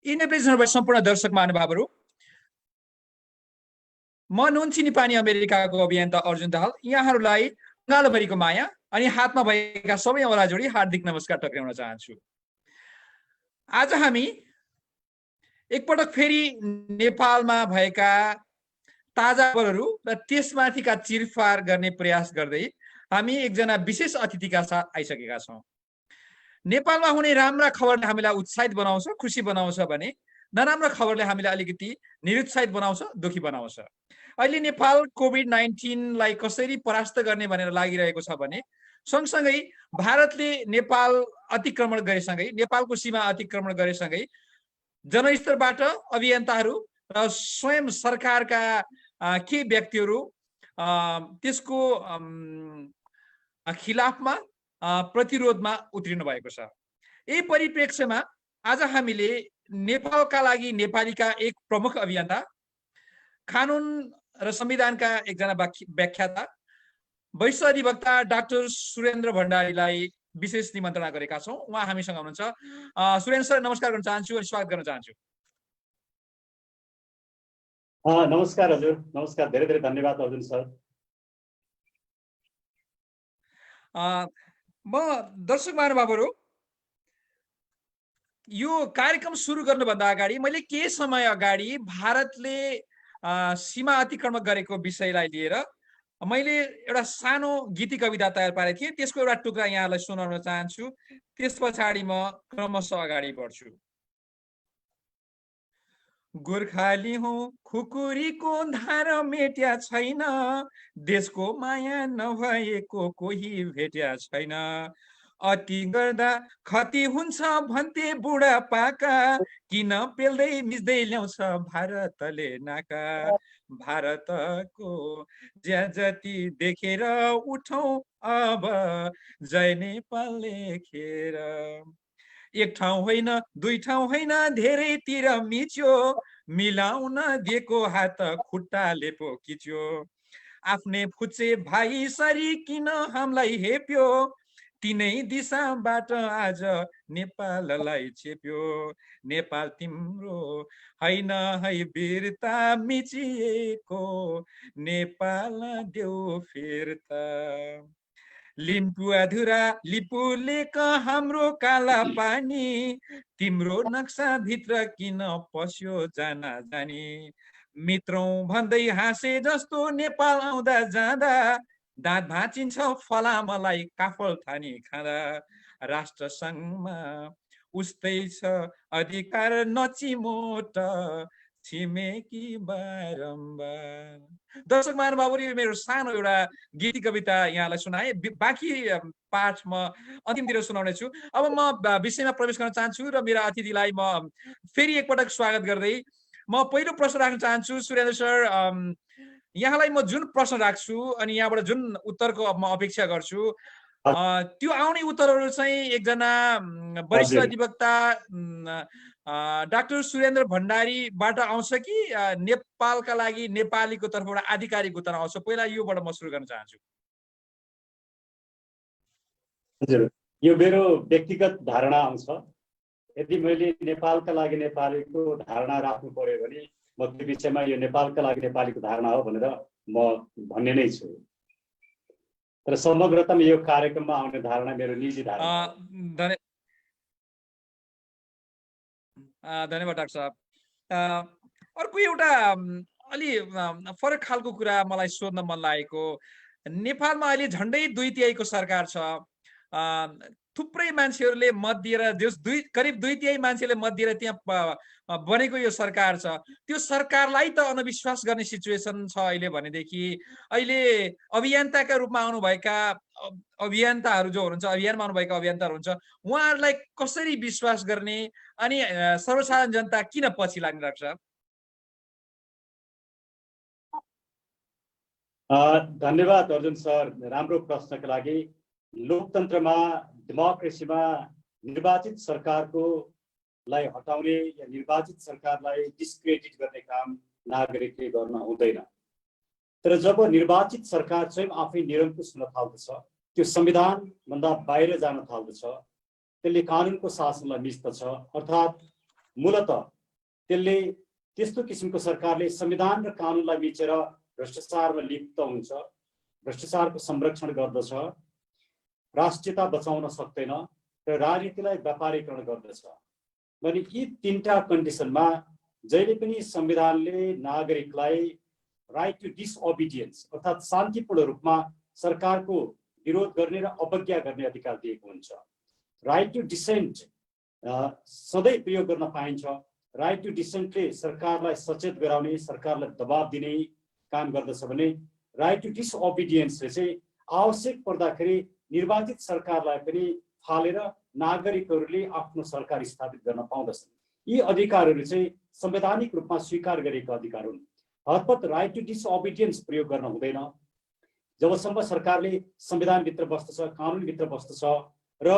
Invitation सम्पूर्ण दर्शक महानुभावहरू, म नुनचिनी पानी अमेरिकाको अभियन्ता अर्जुन दाहाल यहाँहरूलाई बङ्गालभरिको माया अनि हातमा भएका सबै औँला जोडी हार्दिक नमस्कार टक्राउन चाहन्छु। आज हामी एकपटक फेरि नेपालमा भएका ताजा खबरहरू र त्यसमाथिका चिरफार गर्ने प्रयास गर्दै हामी एकजना विशेष अतिथिका साथ आइसकेका छौँ। नेपालमा हुने राम्रा खबरले हामीलाई उत्साहित बनाउँछ, खुसी बनाउँछ भने नराम्रा खबरले हामीलाई अलिकति निरुत्साहित बनाउँछ, दुखी बनाउँछ। अहिले नेपाल कोभिड-19 लाई कसरी परास्त गर्ने भनेर लागिरहेको छ भने सँगसँगै भारतले नेपाल अतिक्रमण गरेसँगै, नेपालको सीमा अतिक्रमण गरेसँगै जनस्तरबाट अभियन्ताहरू र स्वयं सरकारका के व्यक्तिहरू त्यसको खिलाफमा प्रतिरोधमा उत्रिनु भएको छ। यही परिप्रेक्ष्यमा आज हामीले नेपालका लागि नेपालीका एक प्रमुख अभियन्ता, कानुन र संविधानका एकजना व्याख्याता, वरिष्ठ अधिवक्ता डाक्टर सुरेन्द्र भण्डारीलाई विशेष निमन्त्रणा गरेका छौँ। उहाँ हामीसँग हुनुहुन्छ। सुरेन्द्र सर, नमस्कार गर्न चाहन्छु अनि स्वागत गर्न चाहन्छु। नमस्कार हजुर, नमस्कार, धेरै धेरै धन्यवाद अर्जुन सर। म दर्शक महानुभावहरू, यो कार्यक्रम सुरु गर्नुभन्दा अगाडि मैले केही समय अगाडि भारतले सीमा अतिक्रमण गरेको विषयलाई लिएर मैले एउटा सानो गीति कविता तयार पारेको थिएँ। त्यसको एउटा टुक्रा यहाँलाई सुनाउन चाहन्छु। त्यस पछाडि म क्रमशः अगाडि बढ्छु। गोर्खाली हौ खुकुरीको धार मेट्या छैन, देशको माया नभएको कोही भेट्या छैन, अति गर्दा खती हुन्छ भन्थे बुढापाका, किन पेल्दै मिच्दै ल्याउँछ भारतले नाका, भारतको ज्या जति देखेर उठौँ अब जय नेपाल लेखेर, एक ठाउँ होइन दुई ठाउँ होइन धेरैतिर मिच्यो, मिलाउन दिएको हात खुट्टाले पो खिच्यो, आफ्नै फुच्चे भाइ सरी किन हामीलाई हेप्यो, तिनै दिशाबाट आज नेपाललाई चेप्यो, नेपाल तिम्रो होइन है वीरता मिचिएको, नेपाल देऊ फिर्ता, लिम्पु अधुरा लिपु लेक हाम्रो काला पानी, तिम्रो नक्सा भित्र किन पस्यो जाना जानी, मित्रौं भन्दै हाँसे जस्तो नेपाल आउँदा जाँदा, दाँत भाँचिन्छ फलामलाई काफल थानी खाँदा, राष्ट्र संघमा उस्तै छ अधिकार नचिमोट छिमेकी बारम्बार। दर्शक महानुभावहरू, मेरो सानो एउटा गीति कविता यहाँलाई सुनाए। बाँकी पाठ म अन्तिमतिर सुनाउने छु। अब म विषयमा प्रवेश गर्न चाहन्छु र मेरा अतिथिलाई म फेरि एकपटक स्वागत गर्दै म पहिलो प्रश्न राख्न चाहन्छु। सुरेन्द्र सर, यहाँलाई म जुन प्रश्न राख्छु अनि यहाँबाट जुन उत्तरको म अपेक्षा गर्छु, त्यो आउने उत्तरहरू चाहिँ एकजना वरिष्ठ अधिवक्ता डाक्टर सुरेन्द्र भण्डारीबाट आउँछ कि नेपालका लागि नेपालीको तर्फबाट आधिकारिक उत्तर आउँछ? पहिला योबाट म सुरु गर्न चाहन्छु। हजुर, यो मेरो व्यक्तिगत धारणा आउँछ। यदि मैले नेपालका लागि नेपालीको धारणा राख्नु पर्यो भने म त्यो विषयमा यो नेपालका लागि नेपालीको धारणा हो भनेर म भन्ने नै छु। तर समग्रतम यो कार्यक्रममा आउने धारणा मेरो निजी धारणा। धन्यवाद डाक्टर साहब। अर्को एउटा अलि फरक खालको कुरा मलाई सोध्न मन लागेको, नेपालमा अहिले झन्डै 2/3 सरकार छ। थुप्रै मान्छेहरूले मत दिएर, करिब 2/3 मान्छेले मत दिएर त्यहाँ बनेको यो सरकार छ। त्यो सरकारलाई त अनविश्वास गर्ने सिचुएसन छ अहिले भनेदेखि अहिले अभियन्ताका रूपमा आउनुभएका अभियन्ताहरू जो हुनुहुन्छ, अभियानमा आउनुभएका अभियन्ताहरू हुन्छ, उहाँहरूलाई कसरी विश्वास गर्ने अनि सर्वसाधारण जनता किन पछि लाग्ने लाग्छ? धन्यवाद अर्जुन सर, राम्रो प्रश्नका लागि। लोकतन्त्रमा, डेमोक्रेसीमा निर्वाचित सरकारको लाई हटाउने या निर्वाचित सरकारलाई डिस्क्रेडिट गर्ने काम नागरिकले गर्न हुँदैन। तर जब निर्वाचित सरकार स्वयं आफै निरङ्कुश हुन थाल्दछ, त्यो संविधान भन्दा बाहिर जान थाल्दछ, त्यसले कानुनको शासनलाई मिच्दछ। अर्थात् मूलतः त्यसले त्यस्तो किसिमको सरकारले संविधान र कानुनलाई मिचेर भ्रष्टाचारमा लिप्त हुन्छ, भ्रष्टाचारको संरक्षण गर्दछ, राष्ट्रियता बचाउन सक्दैन र राजनीतिलाई व्यापारीकरण गर्दछ भने यी तीनटा कन्डिसनमा जहिले पनि संविधानले नागरिकलाई राइट टु डिसओबिडियन्स अर्थात् शान्तिपूर्ण रूपमा सरकारको विरोध गर्ने र अवज्ञा गर्ने अधिकार दिएको हुन्छ। राइट टु डिसेन्ट सधैँ प्रयोग गर्न पाइन्छ। राइट टु डिसेन्टले सरकारलाई सचेत गराउने, सरकारलाई दबाब दिने काम गर्दछ भने राइट टु डिसओबिडियन्सले चाहिँ आवश्यक पर्दाखेरि निर्वाचित सरकारलाई पनि फालेर नागरिकहरूले आफ्नो सरकार स्थापित गर्न पाउँदछन्। यी अधिकारहरू चाहिँ संवैधानिक रूपमा स्वीकार गरिएका अधिकार हुन्। हतपत राइट टु डिसओबिडियन्स प्रयोग गर्न हुँदैन। जबसम्म सरकारले संविधानभित्र बस्दछ, कानुनभित्र बस्दछ र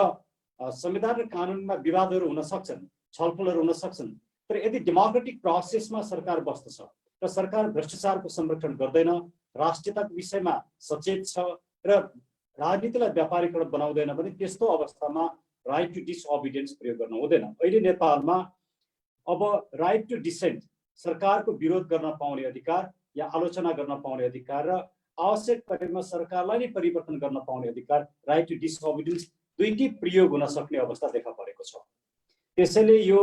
संविधान र कानुनमा विवादहरू हुन सक्छन्, छलफलहरू हुन सक्छन्, तर यदि डेमोक्रेटिक प्रोसेसमा सरकार बस्दछ र सरकार भ्रष्टाचारको संरक्षण गर्दैन, राष्ट्रियताको विषयमा सचेत छ र राजनीतिलाई व्यापारीकरण बनाउँदैन भने त्यस्तो अवस्थामा राइट टु डिसओबिडियन्स प्रयोग गर्न हुँदैन। अहिले नेपालमा अब राइट टु डिसेन्ट सरकारको विरोध गर्न पाउने अधिकार या आलोचना गर्न पाउने अधिकार र आवश्यक परेमा सरकारलाई नै परिवर्तन गर्न पाउने अधिकार राइट टु डिसओबिडियन्स दुईटै प्रयोग हुन सक्ने अवस्था देखा परेको छ। त्यसैले यो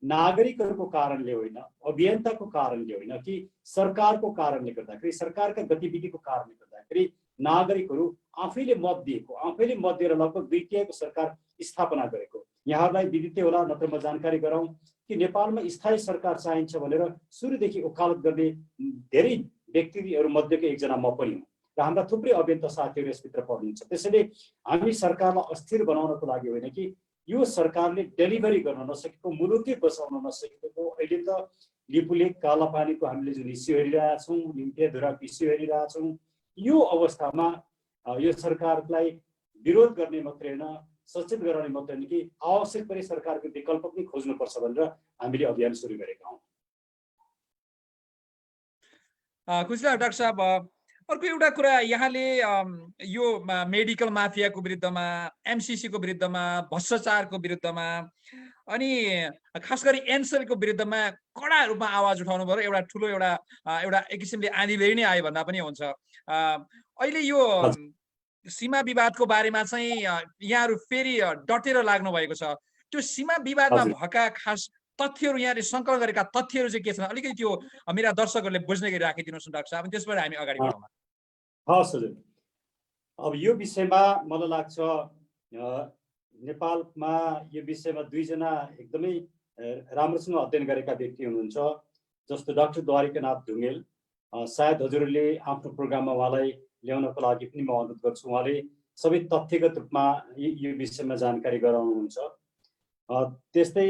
नागरिकहरूको कारणले होइन, अभियन्ताको कारणले होइन कि सरकारको कारणले गर्दाखेरि, सरकारका गतिविधिको कारणले गर्दाखेरि नागरिकहरू आफैले मत दिएको, आफैले मत दिएर लगभग 2/3 सरकार स्थापना गरेको। यहाँहरूलाई विदितै होला, नत्र म जानकारी गराउँ कि नेपालमा स्थायी सरकार चाहिन्छ भनेर सुरुदेखि वकालत गर्ने धेरै व्यक्तिहरू मध्येको एकजना म पनि हुँ र हाम्रा थुप्रै अभियन्ता साथीहरू यसभित्र पर्नुहुन्छ। त्यसैले हामी सरकारलाई अस्थिर बनाउनको लागि होइन कि यो सरकारले डेलिभरी गर्न नसकेको, मुलुकै बचाउन नसकेको, अहिले त लिपुलेक कालापानीको हामीले जुन इस्यु हेरिरहेछौँ, लिम्पियाधुराको इस्यु हेरिरहेछौँ, यो अवस्थामा यो सरकारलाई विरोध गर्ने मात्रै होइन, सचेत गराउने मात्रै होइन कि आवश्यक परे सरकारको विकल्प पनि खोज्नुपर्छ भनेर हामीले अभियान सुरु गरेका हौँ। खुसीलाल डाक्टर साहब, अर्को एउटा कुरा, यहाँले यो मेडिकल माफियाको विरुद्धमा, एमसीसी को विरुद्धमा, भ्रष्टाचारको विरुद्धमा अनि खास गरी एनसेलको विरुद्धमा कडा रूपमा आवाज उठाउनु भयो। एउटा ठुलो एउटा एक किसिमले आँधीबेहरी नै आयो भन्दा पनि हुन्छ। अहिले यो सीमा विवादको बारेमा चाहिँ यहाँहरू फेरि डटेर लाग्नु भएको छ। त्यो सीमा विवादमा भएका खास तथ्यहरू, यहाँले सङ्कलन गरेका तथ्यहरू चाहिँ के छन्? अलिकति त्यो मेरा दर्शकहरूले बुझ्ने गरी राखिदिनुहोस् न डाक्टर साहब, त्यसबाट हामी अगाडि बढौँ। हस् हजुर। अब यो विषयमा मलाई लाग्छ नेपालमा यो विषयमा दुईजना एकदमै राम्रोसँग अध्ययन गरेका व्यक्ति हुनुहुन्छ, जस्तो डाक्टर द्वारिकानाथ ढुङ्गेल। सायद हजुरहरूले आफ्नो प्रोग्राममा उहाँलाई ल्याउनको लागि पनि म अनुरोध गर्छु। उहाँले सबै तथ्यगत रूपमा यो विषयमा जानकारी गराउनुहुन्छ। त्यस्तै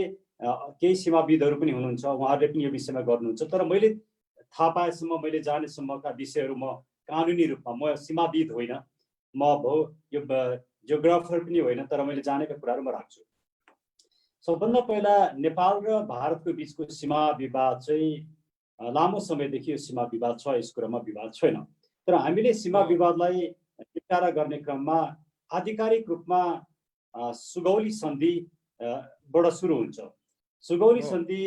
केही सीमाविदहरू पनि हुनुहुन्छ, उहाँहरूले पनि यो विषयमा गर्नुहुन्छ। तर मैले थाहा पाएसम्म, मैले जानेसम्मका विषयहरू म कानुनी रूपमा, म सीमाविद होइन, म यो जियोग्राफर पनि होइन, तर मैले जानेका कुराहरू म राख्छु। सबभन्दा पहिला नेपाल र भारतको बिचको सीमा विवाद चाहिँ लामो समयदेखि यो सीमा विवाद छ, यस कुरामा विवाद छैन। तर हामीले सीमा विवादलाई निपटारा गर्ने क्रममा आधिकारिक रूपमा सुगौली सन्धि बाट सुरु हुन्छ। सुगौली सन्धि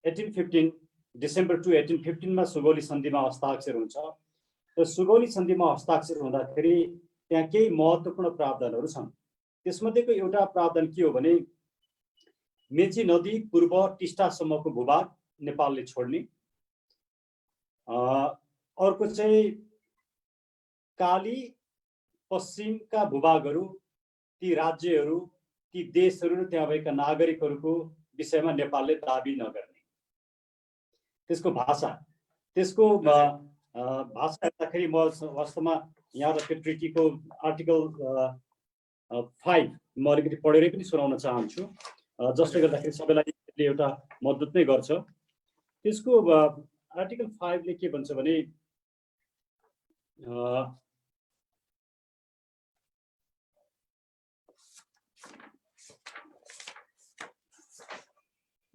1815 डिसेम्बर 2 1815 मा सुगौली सन्धिमा हस्ताक्षर हुन्छ। र सुगौली सन्धिमा हस्ताक्षर हुँदाखेरि त्यहाँ केही महत्त्वपूर्ण प्रावधानहरू छन्। त्यसमध्येको एउटा प्रावधान के हो भने मेची नदी पूर्व टिस्टासम्मको भूभाग नेपालले छोड्ने, अर्को चाहिँ काली पश्चिमका भूभागहरू, ती राज्यहरू, ती देशहरू र त्यहाँ भएका नागरिकहरूको विषयमा नेपालले दाबी नगर्ने। त्यसको भाषा, त्यसको भाषा हेर्दाखेरि म वास्तवमा यहाँ त्यो ट्रिटीको आर्टिकल 5 म अलिकति पढेरै पनि सुनाउन चाहन्छु, जसले गर्दाखेरि सबैलाई एउटा मद्दत नै गर्छ। त्यसको आर्टिकल 5 ले के भन्छ भने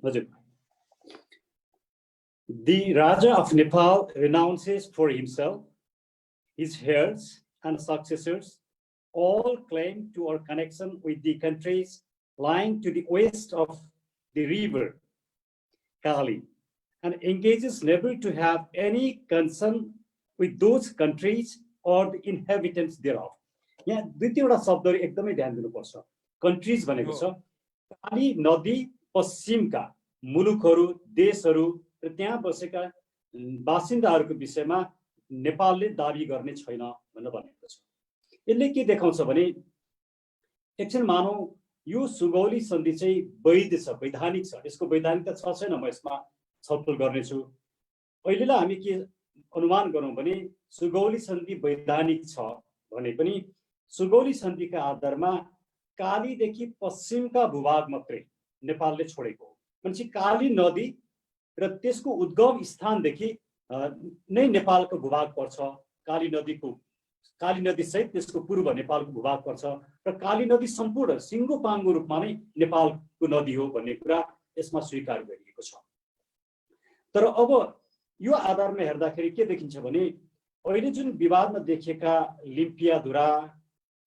हजुर, The Raja of Nepal renounces for himself, his heirs and successors all claim to or connection with the countries lying to the west of the river Kali and engages never to have any concern with those countries or the inhabitants thereof. यहाँ दुई तीनवटा शब्दहरू एकदमै ध्यान दिनुपर्छ। Countries भनेको छ काली नदी पश्चिमका मुलुकहरू देशहरू र त्यहाँ बसेका बासिन्दाहरूको विषयमा नेपालले दाबी गर्ने छैन भनेर भनेको छ। यसले के देखाउँछ भने एकछिन मानौ यो सुगौली सन्धि चाहिँ वैध छ, वैधानिक छ, यसको वैधानिकता छ छैन म यसमा छलफल गर्नेछु। अहिलेलाई हामी के अनुमान गरौँ भने सुगौली सन्धि वैधानिक छ भने पनि सुगौली सन्धिका आधारमा कालीदेखि पश्चिमका भूभाग मात्रै नेपालले छोडेको हो। भनेपछि काली नदी र त्यसको उद्गम स्थानदेखि नै नेपालको भूभाग पर्छ। काली नदी सहित त्यसको पूर्व नेपालको भूभाग पर्छ र काली नदी सम्पूर्ण सिङ्गो पाङ्गो रूपमा नै नेपालको नदी हो भन्ने कुरा यसमा स्वीकार गरिएको छ। तर अब यो आधारमा हेर्दाखेरि के देखिन्छ भने अहिले जुन विवादमा देखिएका लिम्पियाधुरा,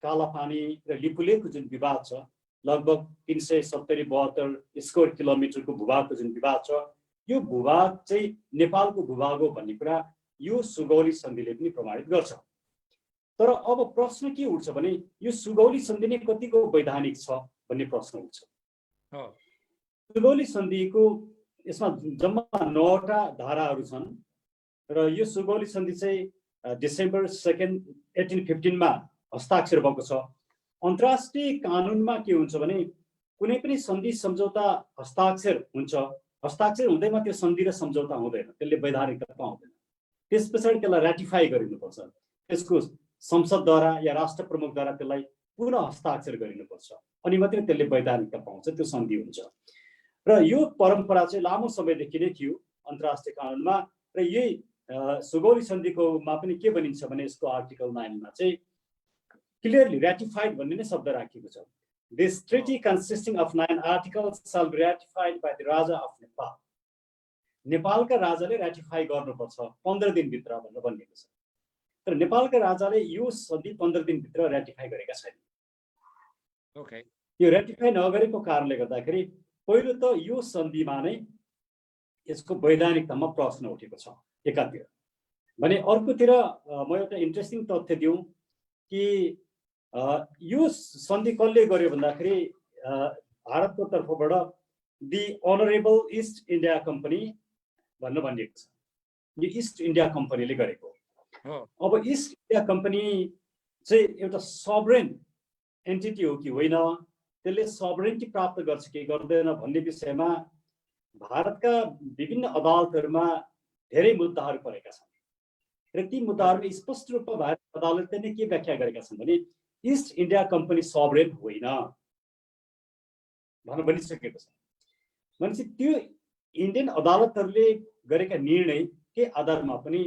कालापानी र लिपुलेको जुन विवाद छ, लगभग 370-72 स्क्वायर किलोमिटरको भूभागको जुन विवाद छ, यो भूभाग चाहिँ नेपालको भूभाग हो भन्ने कुरा यो सुगौली सन्धिले पनि प्रमाणित गर्छ। तर अब प्रश्न के उठ्छ भने यो सुगौली सन्धि नै कतिको वैधानिक छ भन्ने प्रश्न उठ्छ। सुगौली सन्धिको यसमा जम्मा 9वटा धाराहरू छन् र यो सुगौली सन्धि चाहिँ डिसेम्बर 2, 1815 मा हस्ताक्षर भएको छ। अन्तर्राष्ट्रिय कानुनमा के हुन्छ भने कुनै पनि सन्धि सम्झौता हस्ताक्षर हुन्छ, हस्ताक्षर हुँदैमा त्यो सन्धि र सम्झौता हुँदैन, त्यसले वैधानिकता पाउँदैन। त्यस पछाडि त्यसलाई रेटिफाई गरिनुपर्छ, त्यसको संसदद्वारा या राष्ट्र प्रमुखद्वारा त्यसलाई पुनः हस्ताक्षर गरिनुपर्छ, अनि मात्रै त्यसले वैधानिकता पाउँछ, त्यो सन्धि हुन्छ। र यो परम्परा चाहिँ लामो समयदेखि नै थियो अन्तर्राष्ट्रिय कानुनमा। र यही सुगौली सन्धिकोमा पनि के भनिन्छ भने यसको आर्टिकल 9 मा चाहिँ क्लियरली रेटिफाइड भन्ने नै शब्द राखिएको छ। This treaty consisting of 9 articles shall be ratified by the Raja of Nepal. नेपालका राजाले रेटिफाई गर्नुपर्छ 15 दिनभित्र भनेर भनिएको छ। तर नेपालका राजाले यो सन्धि 15 दिनभित्र रेटिफाई गरेका छैनन्। ओके, यो रेटिफाई नगरेको कारणले गर्दाखेरि पहिलो त यो सन्धिमा नै यसको वैधानिकतामा प्रश्न उठेको छ एकातिर भने, अर्कोतिर म एउटा इन्ट्रेस्टिङ तथ्य दिउँ कि यो सन्धि कसले गर्यो भन्दाखेरि भारतको तर्फबाट the honourable east India company भनेर भनिएको छ। यो इस्ट इन्डिया कम्पनीले गरेको। अब इस्ट इन्डिया कम्पनी चाहिँ एउटा सभरेन एन्टिटी हो कि होइन, त्यसले सभरेनिटी प्राप्त गर्छ कि गर्दैन भन्ने विषयमा भारतका विभिन्न अदालतहरूमा धेरै मुद्दाहरू परेका छन् र ती मुद्दाहरूमा स्पष्ट रूपमा भारत अदालतले नै के व्याख्या गरेका छन् भने इस्ट इन्डिया कम्पनी सभरेन होइन भनेर भनिसकेको छ। भनेपछि त्यो इन्डियन अदालतहरूले गरेका निर्णय के आधारमा पनि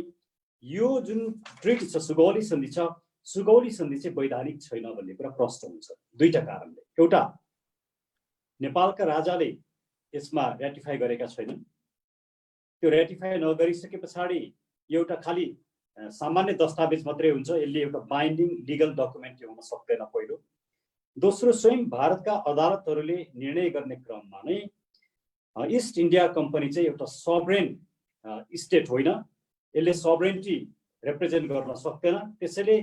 यो जुन ट्रिटी छ, सुगौली सन्धि छ, सुगौली सन्धि चाहिँ वैधानिक छैन भन्ने कुरा प्रश्न हुन्छ दुईटा कारणले। एउटा, नेपालका राजाले यसमा रेटिफाई गरेका छैनन्। त्यो रेटिफाई नगरिसके पछाडि एउटा खाली सामान्य दस्तावेज मात्रै हुन्छ, यसले एउटा बाइन्डिङ लिगल डकुमेन्ट हुन सक्दैन पहिलो। दोस्रो, स्वयं भारतका अदालतहरूले निर्णय गर्ने क्रममा नै इस्ट इन्डिया कम्पनी चाहिँ एउटा सभरेन स्टेट होइन, यसले सभरेनिटी रिप्रेजेन्ट गर्न सक्दैन, त्यसैले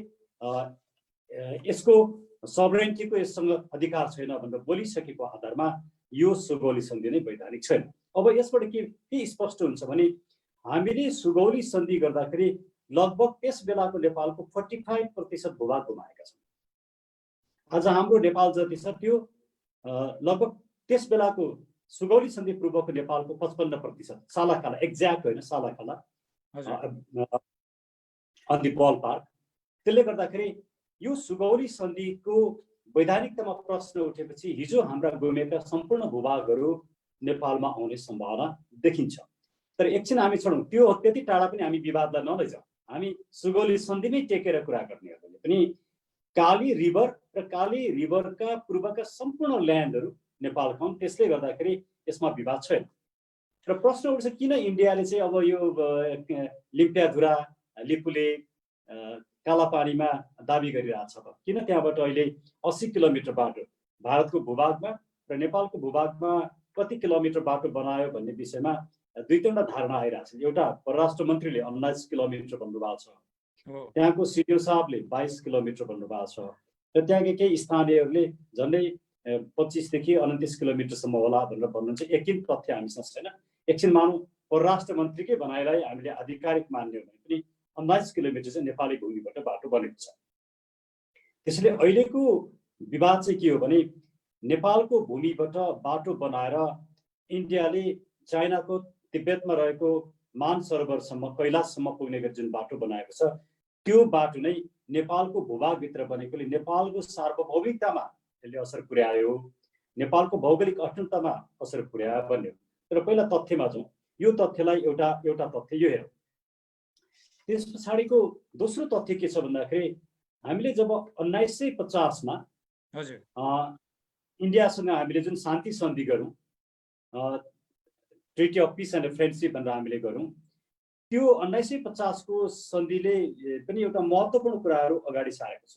यसको सभरेनिटीको यससँग अधिकार छैन भनेर बोलिसकेको आधारमा यो सुगौली सन्धि नै वैधानिक छैन। अब यसबाट के स्पष्ट हुन्छ भने हामीले सुगौली सन्धि गर्दाखेरि लगभग त्यस बेलाको नेपालको 45% भूभाग गुमाएका छौँ। आज हाम्रो नेपाल जति छ त्यो लगभग त्यस बेलाको सुगौली सन्धि पूर्वको नेपालको 55%, सालाखाला एक्ज्याक्ट होइन, सालाखाला अन दि बल पार्क। त्यसले गर्दाखेरि यो सुगौली सन्धिको वैधानिकतामा प्रश्न उठेपछि हिजो हाम्रा गुमेका सम्पूर्ण भूभागहरू नेपालमा आउने सम्भावना देखिन्छ। तर एकछिन हामी छोडौँ, त्यो त्यति टाढा पनि हामी विवादलाई नलैजाउँ। हामी सुगौली सन्धि नै टेकेर कुरा गर्नेहरूले पनि काली रिभर र काली रिभरका पूर्वका सम्पूर्ण ल्यान्डहरू नेपालका हुन्, त्यसले गर्दाखेरि यसमा विवाद छैन। र प्रश्न उठ्छ किन इन्डियाले चाहिँ अब यो लिम्पियाधुरा, लिपुले, कालापानीमा दाबी गरिरहेछ त? किन त्यहाँबाट अहिले 80 किलोमिटर बाटो भारतको भूभागमा र नेपालको भूभागमा कति किलोमिटर बाटो बनायो भन्ने विषयमा दुई तीनवटा धारणा आइरहेको छ। एउटा परराष्ट्र मन्त्रीले 19 किलोमिटर भन्नुभएको छ, हो त्यहाँको सिडिओ साहबले 22 किलोमिटर भन्नुभएको छ, र त्यहाँका केही स्थानीयहरूले झन्डै 25 देखि 29 किलोमिटरसम्म होला भनेर भन्नुहुन्छ। यकिन तथ्य हामीसँग छैन। एकछिन मानौँ परराष्ट्र मन्त्रीकै भनाइलाई हामीले आधिकारिक मान्यौँ भने पनि 19 किलोमिटर चाहिँ नेपाली भूमिबाट बाटो बनेको छ। त्यसैले अहिलेको विवाद चाहिँ के हो भने नेपालको भूमिबाट बाटो बनाएर इन्डियाले चाइनाको तिब्बतमा रहेको मानसरोवरसम्म कैलाशसम्म पुग्ने गरी जुन बाटो बनाएको छ, त्यो बाटो नै नेपालको भूभागभित्र बनेकोले नेपालको सार्वभौमिकतामा यसले असर पुर्यायो, नेपालको भौगोलिक अखण्डतामा असर पुर्यायो भन्ने। तर पहिला तथ्यमा जाउँ। यो तथ्यलाई एउटा तथ्य यो हेरौँ। त्यस पछाडिको दोस्रो तथ्य के छ भन्दाखेरि हामीले जब 1950 मा हजुर इन्डियासँग हामीले जुन शान्ति सन्धि गरौँ, treaty of piece and friendship भनेर हामीले गरौँ, त्यो 1950 को सन्धिले पनि एउटा महत्त्वपूर्ण कुराहरू अगाडि सारेको छ।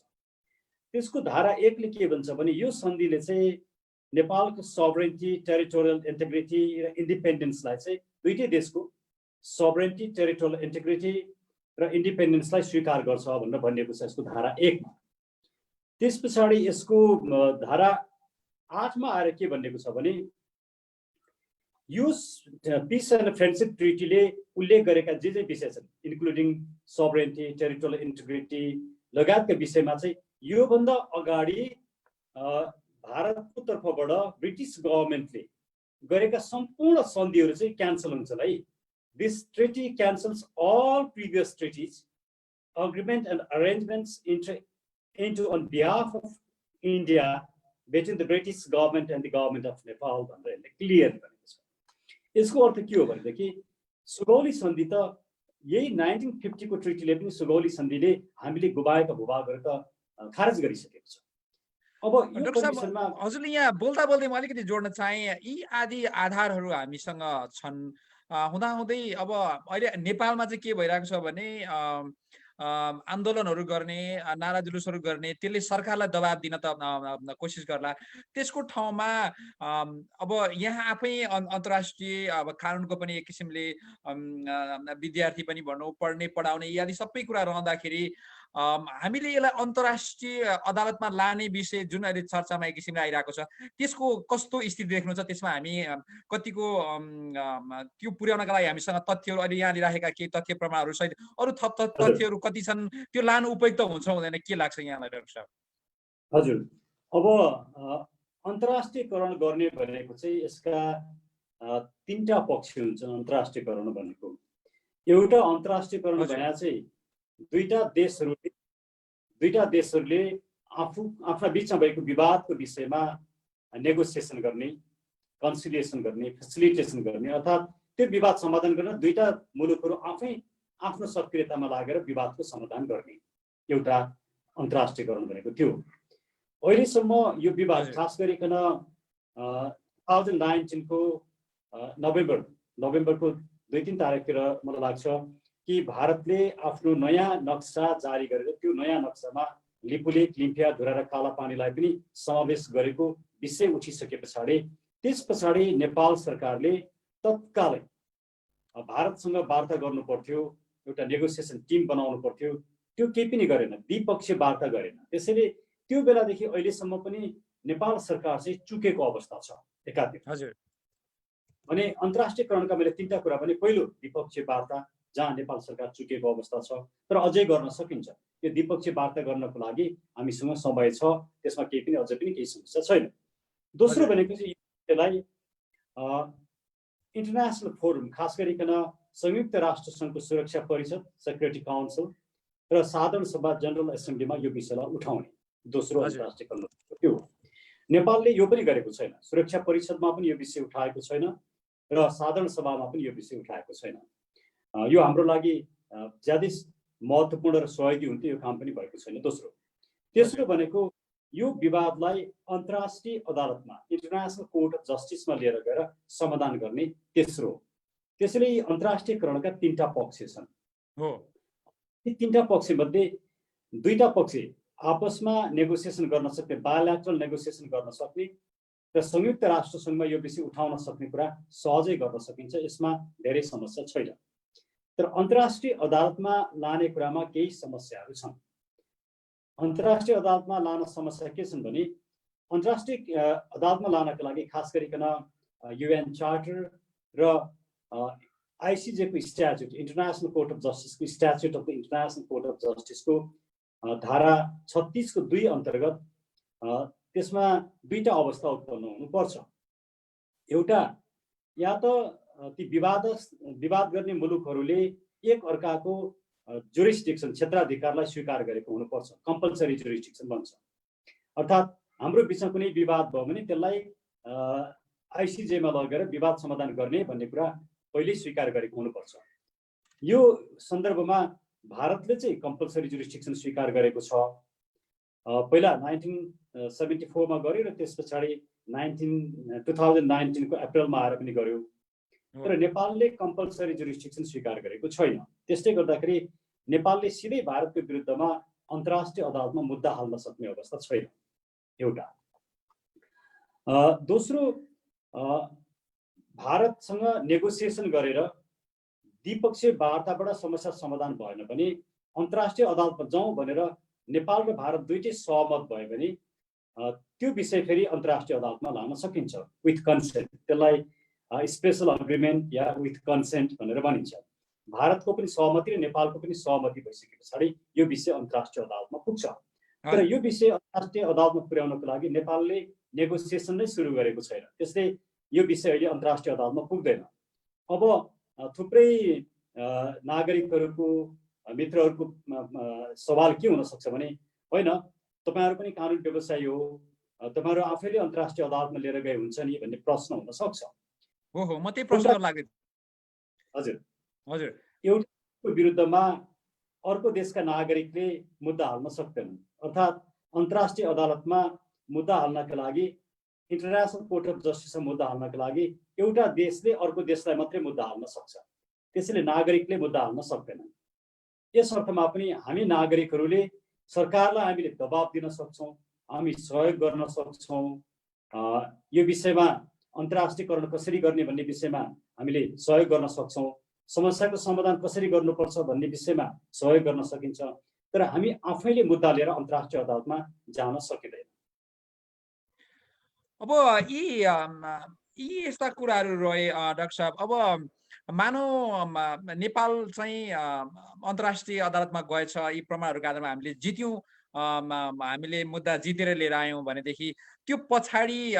त्यसको धारा 1 ले के भन्छ भने यो सन्धिले चाहिँ नेपालको सोभरेन्टी, टेरिटोरियल इन्टिग्रिटी र इन्डिपेन्डेन्सलाई चाहिँ दुईटै देशको सोभरेन्टी, टेरिटोरियल इन्टिग्रिटी र इन्डिपेन्डेन्सलाई स्वीकार गर्छ भनेर भनिएको छ यसको धारा 1 मा। त्यस पछाडि यसको धारा 8 मा आएर के भनिएको छ भने यो पिस एन्ड फ्रेन्डसिप ट्रिटीले उल्लेख गरेका जे विषय छन्, इन्क्लुडिङ सोभरेन्टी, टेरिटोरियल इन्टिग्रिटी लगायतका विषयमा चाहिँ योभन्दा अगाडि भारतको तर्फबाट ब्रिटिस गभर्मेन्टले गरेका सम्पूर्ण सन्धिहरू चाहिँ क्यान्सल हुन्छन् है। This treaty cancels all previous treaties, agreement and arrangements into on behalf of India between the British government and the government of Nepal भनेर क्लियर गरेको छ। यसको अर्थ के हो भनेदेखि सुगौली सन्धि त यही 1950 को ट्रिटीले पनि सुगौली सन्धिले हामीले गुमाएका भूभागहरू त खारेज गरिसकेको छ। अब यो कन्डिसनमा हजुरले यहाँ बोल्दा बोल्दै म अलिकति जोड्न चाहे, यी आदि आधारहरू हामीसँग छन् हुँदाहुँदै अब अहिले नेपालमा चाहिँ के भइरहेको छ भने आन्दोलनहरू गर्ने, नारा जुलुसहरू गर्ने, त्यसले सरकारलाई दबाब दिन त कोसिस गर्ला। त्यसको ठाउँमा अब यहाँ आफै अन्तर्राष्ट्रिय अब कानुनको पनि एक किसिमले विद्यार्थी पनि भनौँ, पढ्ने पढाउने आदि सबै कुरा रहँदाखेरि हामीले यसलाई अन्तर्राष्ट्रिय अदालतमा लाने विषय जुन अहिले चर्चामा एक किसिमले आइरहेको छ, त्यसको कस्तो स्थिति देख्नुहुन्छ? त्यसमा हामी कतिको त्यो पुर्याउनका लागि हामीसँग तथ्यहरू अहिले यहाँले राखेका केही तथ्य प्रमाणहरू सहित अरू थप तथ्यहरू कति छन्, त्यो लानु उपयुक्त हुन्छ हुँदैन, के लाग्छ यहाँलाई डाक्टर साहब? हजुर, अब अन्तर्राष्ट्रियकरण गर्ने भनेको चाहिँ यसका 3टा पक्ष हुन्छ। अन्तर्राष्ट्रियकरण भनेको एउटा अन्तर्राष्ट्रियकरण भने चाहिँ दुईटा देशहरूले आफ्ना बिचमा भएको विवादको विषयमा नेगोसिएसन गर्ने, कन्सिलिएसन गर्ने, फेसिलिटेसन गर्ने, अर्थात् त्यो विवाद समाधान गर्न दुईटा मुलुकहरू आफै आफ्नो सक्रियतामा लागेर विवादको समाधान गर्ने एउटा अन्तर्राष्ट्रियकरण भनेको थियो। अहिलेसम्म यो विवाद खास गरिकन 2019 को नोभेम्बरको 2-3 तारिकतिर मलाई लाग्छ कि भारतले आफ्नो नयाँ नक्सा जारी गरेर त्यो नयाँ नक्सामा लिपुलेख, लिम्फिया, धुरा र कालापानीलाई पनि समावेश गरेको विषय उठिसके पछाडि त्यस पछाडि नेपाल सरकारले तत्कालै भारतसँग वार्ता गर्नु पर्थ्यो, एउटा नेगोसिएसन टिम बनाउनु पर्थ्यो। त्यो केही पनि गरेन, द्विपक्षीय वार्ता गरेन। त्यसैले त्यो बेलादेखि अहिलेसम्म पनि नेपाल सरकार चाहिँ चुकेको अवस्था छ एकातिर। हजुर, भने अन्तर्राष्ट्रियकरणका मैले 3टा कुरा भने, पहिलो द्विपक्षीय वार्ता जहाँ नेपाल सरकार चुकेको अवस्था छ, तर अझै गर्न सकिन्छ। यो द्विपक्षीय वार्ता गर्नको लागि हामीसँग समय छ, त्यसमा केही पनि अझै पनि केही समस्या छैन। दोस्रो भनेको चाहिँ यसलाई इन्टरनेसनल फोरम, खास गरिकन संयुक्त राष्ट्र सङ्घको सुरक्षा परिषद, सेक्युरिटी काउन्सिल र साधारण सभा, जनरल एसेम्ब्लीमा यो विषयलाई उठाउने दोस्रो अन्तर्राष्ट्रियकरण त्यो। नेपालले यो पनि गरेको छैन, सुरक्षा परिषदमा पनि यो विषय उठाएको छैन र साधारण सभामा पनि यो विषय उठाएको छैन। यो हाम्रो लागि ज्यादै महत्त्वपूर्ण र सहयोगी हुन्थ्यो, यो काम पनि भएको छैन। तेस्रो भनेको यो विवादलाई अन्तर्राष्ट्रिय अदालतमा, इन्टरनेसनल कोर्ट अफ जस्टिसमा लिएर गएर समाधान गर्ने तेस्रो। त्यसैले अन्तर्राष्ट्रियकरणका 3टा पक्ष छन्। यी 3टा पक्षमध्ये 2टा पक्ष आपसमा नेगोसिएसन गर्न सक्ने, बायल्याटरल नेगोसिएसन गर्न सक्ने र संयुक्त राष्ट्रसङ्घमा यो विषय उठाउन सक्ने कुरा सहजै गर्न सकिन्छ, यसमा धेरै समस्या छैन। तर अन्तर्राष्ट्रिय अदालतमा लाने कुरामा केही समस्याहरू छन्। अन्तर्राष्ट्रिय अदालतमा लान समस्या के छन् भने अन्तर्राष्ट्रिय अदालतमा लानका लागि खास गरिकन UN चार्टर र ICJ को स्ट्याच्युट, इन्टरनेसनल कोर्ट अफ जस्टिसको statute of the international court of जस्टिसको धारा 36 को 2 अन्तर्गत त्यसमा दुईटा अवस्था उत्पन्न हुनुपर्छ। एउटा, या त ती विवाद गर्ने मुलुकहरूले एक अर्काको जुरिस्डिक्सन, क्षेत्राधिकारलाई स्वीकार गरेको हुनुपर्छ, कम्पल्सरी जुरिस्डिक्सन भन्छ। अर्थात् हाम्रो बिचमा कुनै विवाद भयो भने त्यसलाई ICJ मा लगेर विवाद समाधान गर्ने भन्ने कुरा पहिले स्वीकार गरेको हुनुपर्छ। यो सन्दर्भमा भारतले चाहिँ कम्पल्सरी जुरिस्डिक्सन स्वीकार गरेको छ। पहिला 1974 मा गर्यो र त्यस पछाडि 2019 को अप्रिलमा आएर पनि गर्यो। तर नेपालले कम्पल्सरी जुरिस्डिक्सन स्वीकार गरेको छैन। त्यसले गर्दाखेरि नेपालले सिधै भारतको विरुद्धमा अन्तर्राष्ट्रिय अदालतमा मुद्दा हाल्न सक्ने अवस्था छैन, एउटा। दोस्रो, भारतसँग नेगोसिएसन गरेर द्विपक्षीय वार्ताबाट समस्या समाधान भएन भने अन्तर्राष्ट्रिय अदालतमा जाउँ भनेर नेपाल र भारत दुईटै सहमत भयो भने त्यो विषय फेरि अन्तर्राष्ट्रिय अदालतमा लान सकिन्छ विथ कन्सेन्ट। त्यसलाई special agreement yeah with consent भनेर भनिन्छ। भारतको पनि सहमति र नेपालको पनि सहमति भइसके पछाडि यो विषय अन्तर्राष्ट्रिय अदालतमा पुग्छ। तर यो विषय अन्तर्राष्ट्रिय अदालतमा पुर्याउनको लागि नेपालले नेगोसिएसन नै सुरु गरेको छैन, त्यसले यो विषय अहिले अन्तर्राष्ट्रिय अदालतमा पुग्दैन। अब थुप्रै नागरिकहरूको, मित्रहरूको सवाल के हुन सक्छ भने होइन, तपाईहरु पनि कानुन व्यवसायी हो, तपाईहरु आफैले अन्तर्राष्ट्रिय अदालतमा लिएर गए हुन्छ नि भन्ने प्रश्न हुन सक्छ। ओहो, म त्यही प्रश्न लाग्यो। हजुर हजुर, एउटाको विरुद्धमा अर्को देशका नागरिकले मुद्दा हाल्न सक्दैनन्। अर्थात् अन्तर्राष्ट्रिय अदालतमा मुद्दा हाल्नका लागि, इन्टरनेसनल कोर्ट अफ जस्टिसमा मुद्दा हाल्नका लागि एउटा देशले अर्को देशलाई मात्रै मुद्दा हाल्न सक्छ, त्यसैले नागरिकले मुद्दा हाल्न सक्दैनन्। यस अर्थमा पनि हामी नागरिकहरूले सरकारलाई हामीले दबाब दिन सक्छौँ, हामी सहयोग गर्न सक्छौँ। यो विषयमा अन्तर्राष्ट्रियकरण कसरी गर्ने भन्ने विषयमा हामीले सहयोग गर्न सक्छौँ, समस्याको समाधान कसरी गर्नुपर्छ भन्ने विषयमा सहयोग गर्न सकिन्छ। तर हामी आफैले मुद्दा लिएर अन्तर्राष्ट्रिय अदालतमा जान सकिँदैन। अब यी यस्ता कुराहरू रहे डाक्टर साहब। अब मानौ नेपाल चाहिँ अन्तर्राष्ट्रिय अदालतमा गएछ, यी प्रमाणहरूको आधारमा हामीले जित्यौँ, हामीले मुद्दा जितेर लिएर आयौँ भनेदेखि त्यो पछाडि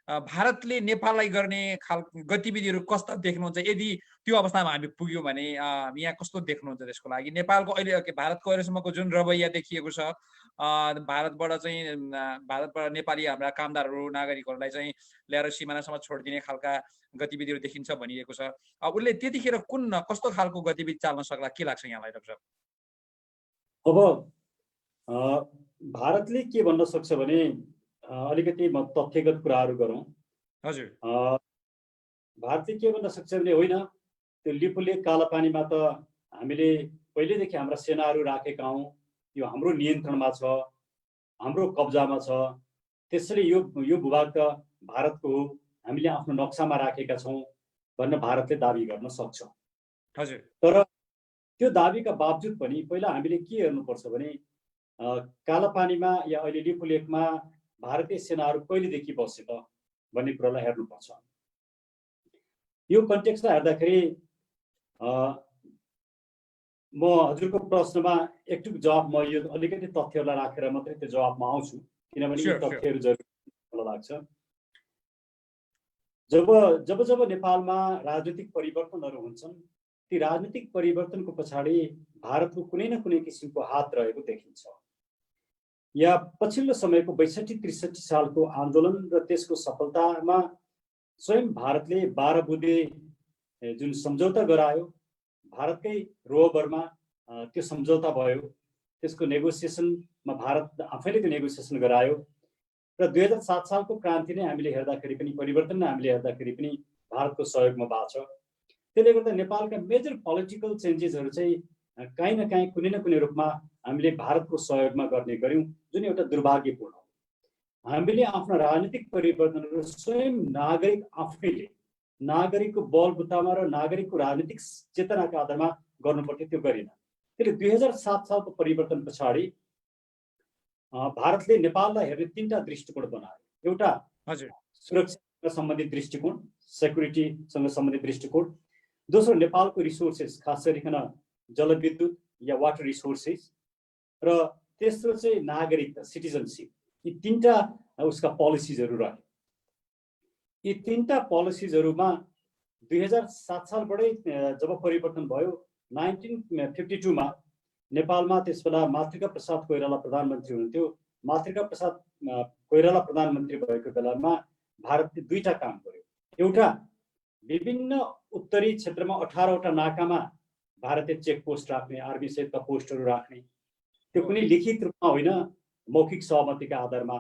भारतले नेपाललाई गर्ने गतिविधिहरू कस्ता देख्नुहुन्छ? यदि त्यो अवस्थामा हामी पुग्यौँ भने यहाँ कस्तो देख्नुहुन्छ त्यसको लागि? नेपालको अहिले, भारतको अहिलेसम्मको जुन रवैया देखिएको छ, भारतबाट नेपाली हाम्रा कामदारहरू, नागरिकहरूलाई चाहिँ ल्याएर सिमानासम्म छोडिदिने खालका गतिविधिहरू देखिन्छ भनिएको छ। उसले त्यतिखेर कस्तो खालको गतिविधि चाल्न सक्ला, के लाग्छ यहाँलाई डाक्टर साहब? अब भारतले के भन्न सक्छ भने अलिकति म तथ्यगत कुराहरू गरौँ। हजुर, भारतले के भन्न सक्छ भने होइन, त्यो लिपुलेक कालापानीमा त हामीले पहिलेदेखि हाम्रा सेनाहरू राखेका हौँ, यो हाम्रो नियन्त्रणमा छ, हाम्रो कब्जामा छ, त्यसैले यो भूभाग त भारतको हो, हामीले आफ्नो नक्सामा राखेका छौँ भन्न भारतले दाबी गर्न सक्छ। हजुर। तर त्यो दाबीका बावजुद पनि पहिला हामीले के हेर्नुपर्छ भने कालापानीमा या अहिले लिपुलेकमा भारतीय सेनाहरू कहिलेदेखि बसे त भन्ने कुरालाई हेर्नुपर्छ। यो कन्टेक्स्टलाई हेर्दाखेरि म हजुरको प्रश्नमा एकटुक जवाब, म यो अलिकति तथ्यहरूलाई राखेर मात्रै त्यो जवाबमा आउँछु, किनभने यो तथ्यहरू जरुरी मलाई लाग्छ। जब नेपालमा राजनीतिक परिवर्तनहरू हुन्छन्, ती राजनीतिक परिवर्तनको पछाडि भारतको कुनै न कुनै किसिमको हात रहेको देखिन्छ। या पछिल्लो समयको 62-63 सालको आन्दोलन र त्यसको सफलतामा स्वयं भारतले 12 बुँदे जुन सम्झौता गरायो, भारतकै रोबरमा त्यो सम्झौता भयो, त्यसको नेगोसिएसनमा भारत आफैले त्यो नेगोसिएसन गरायो र 2007 सालको क्रान्ति नै हामीले हेर्दाखेरि पनि, परिवर्तन नै हामीले हेर्दाखेरि पनि भारतको सहयोगमा भएको छ। त्यसले गर्दा नेपालका मेजर पोलिटिकल चेन्जेसहरू चाहिँ काहीँ न काहीँ कुनै न कुनै रूपमा हामीले भारतको सहयोगमा गर्ने गर्यौँ, जुन एउटा दुर्भाग्यपूर्ण हो। हामीले आफ्नो राजनीतिक परिवर्तनहरू स्वयं नागरिक आफैले नागरिकको बलबुतामा र नागरिकको राजनीतिक चेतनाका आधारमा गर्नुपर्थ्यो, त्यो गरेन। त्यसले 2007 सालको परिवर्तन पछाडि भारतले नेपाललाई हेर्ने 3टा दृष्टिकोण बनायो। एउटा सुरक्षासँग सम्बन्धित दृष्टिकोण, सेक्युरिटीसँग सम्बन्धित दृष्टिकोण। दोस्रो नेपालको रिसोर्सेस, खास गरिकन जलविद्युत या वाटर रिसोर्सेस। र तेस्रो चाहिँ नागरिकता, सिटिजनसिप। यी 3टा उसका पोलिसिजहरू रहे। यी 3टा पोलिसिजहरूमा 2007 सालबाटै जब परिवर्तन भयो, 1952 मा नेपालमा त्यसबेला मातृका प्रसाद कोइराला प्रधानमन्त्री हुनुहुन्थ्यो। मातृका प्रसाद कोइराला प्रधानमन्त्री भएको बेलामा भारतले 2टा काम गर्यो। एउटा, विभिन्न उत्तरी क्षेत्रमा 18वटा नाकामा भारतीय चेकपोस्ट राख्ने, आर्मी सहितका पोस्टहरू राख्ने। त्यो कुनै लिखित रूपमा होइन, मौखिक सहमतिका आधारमा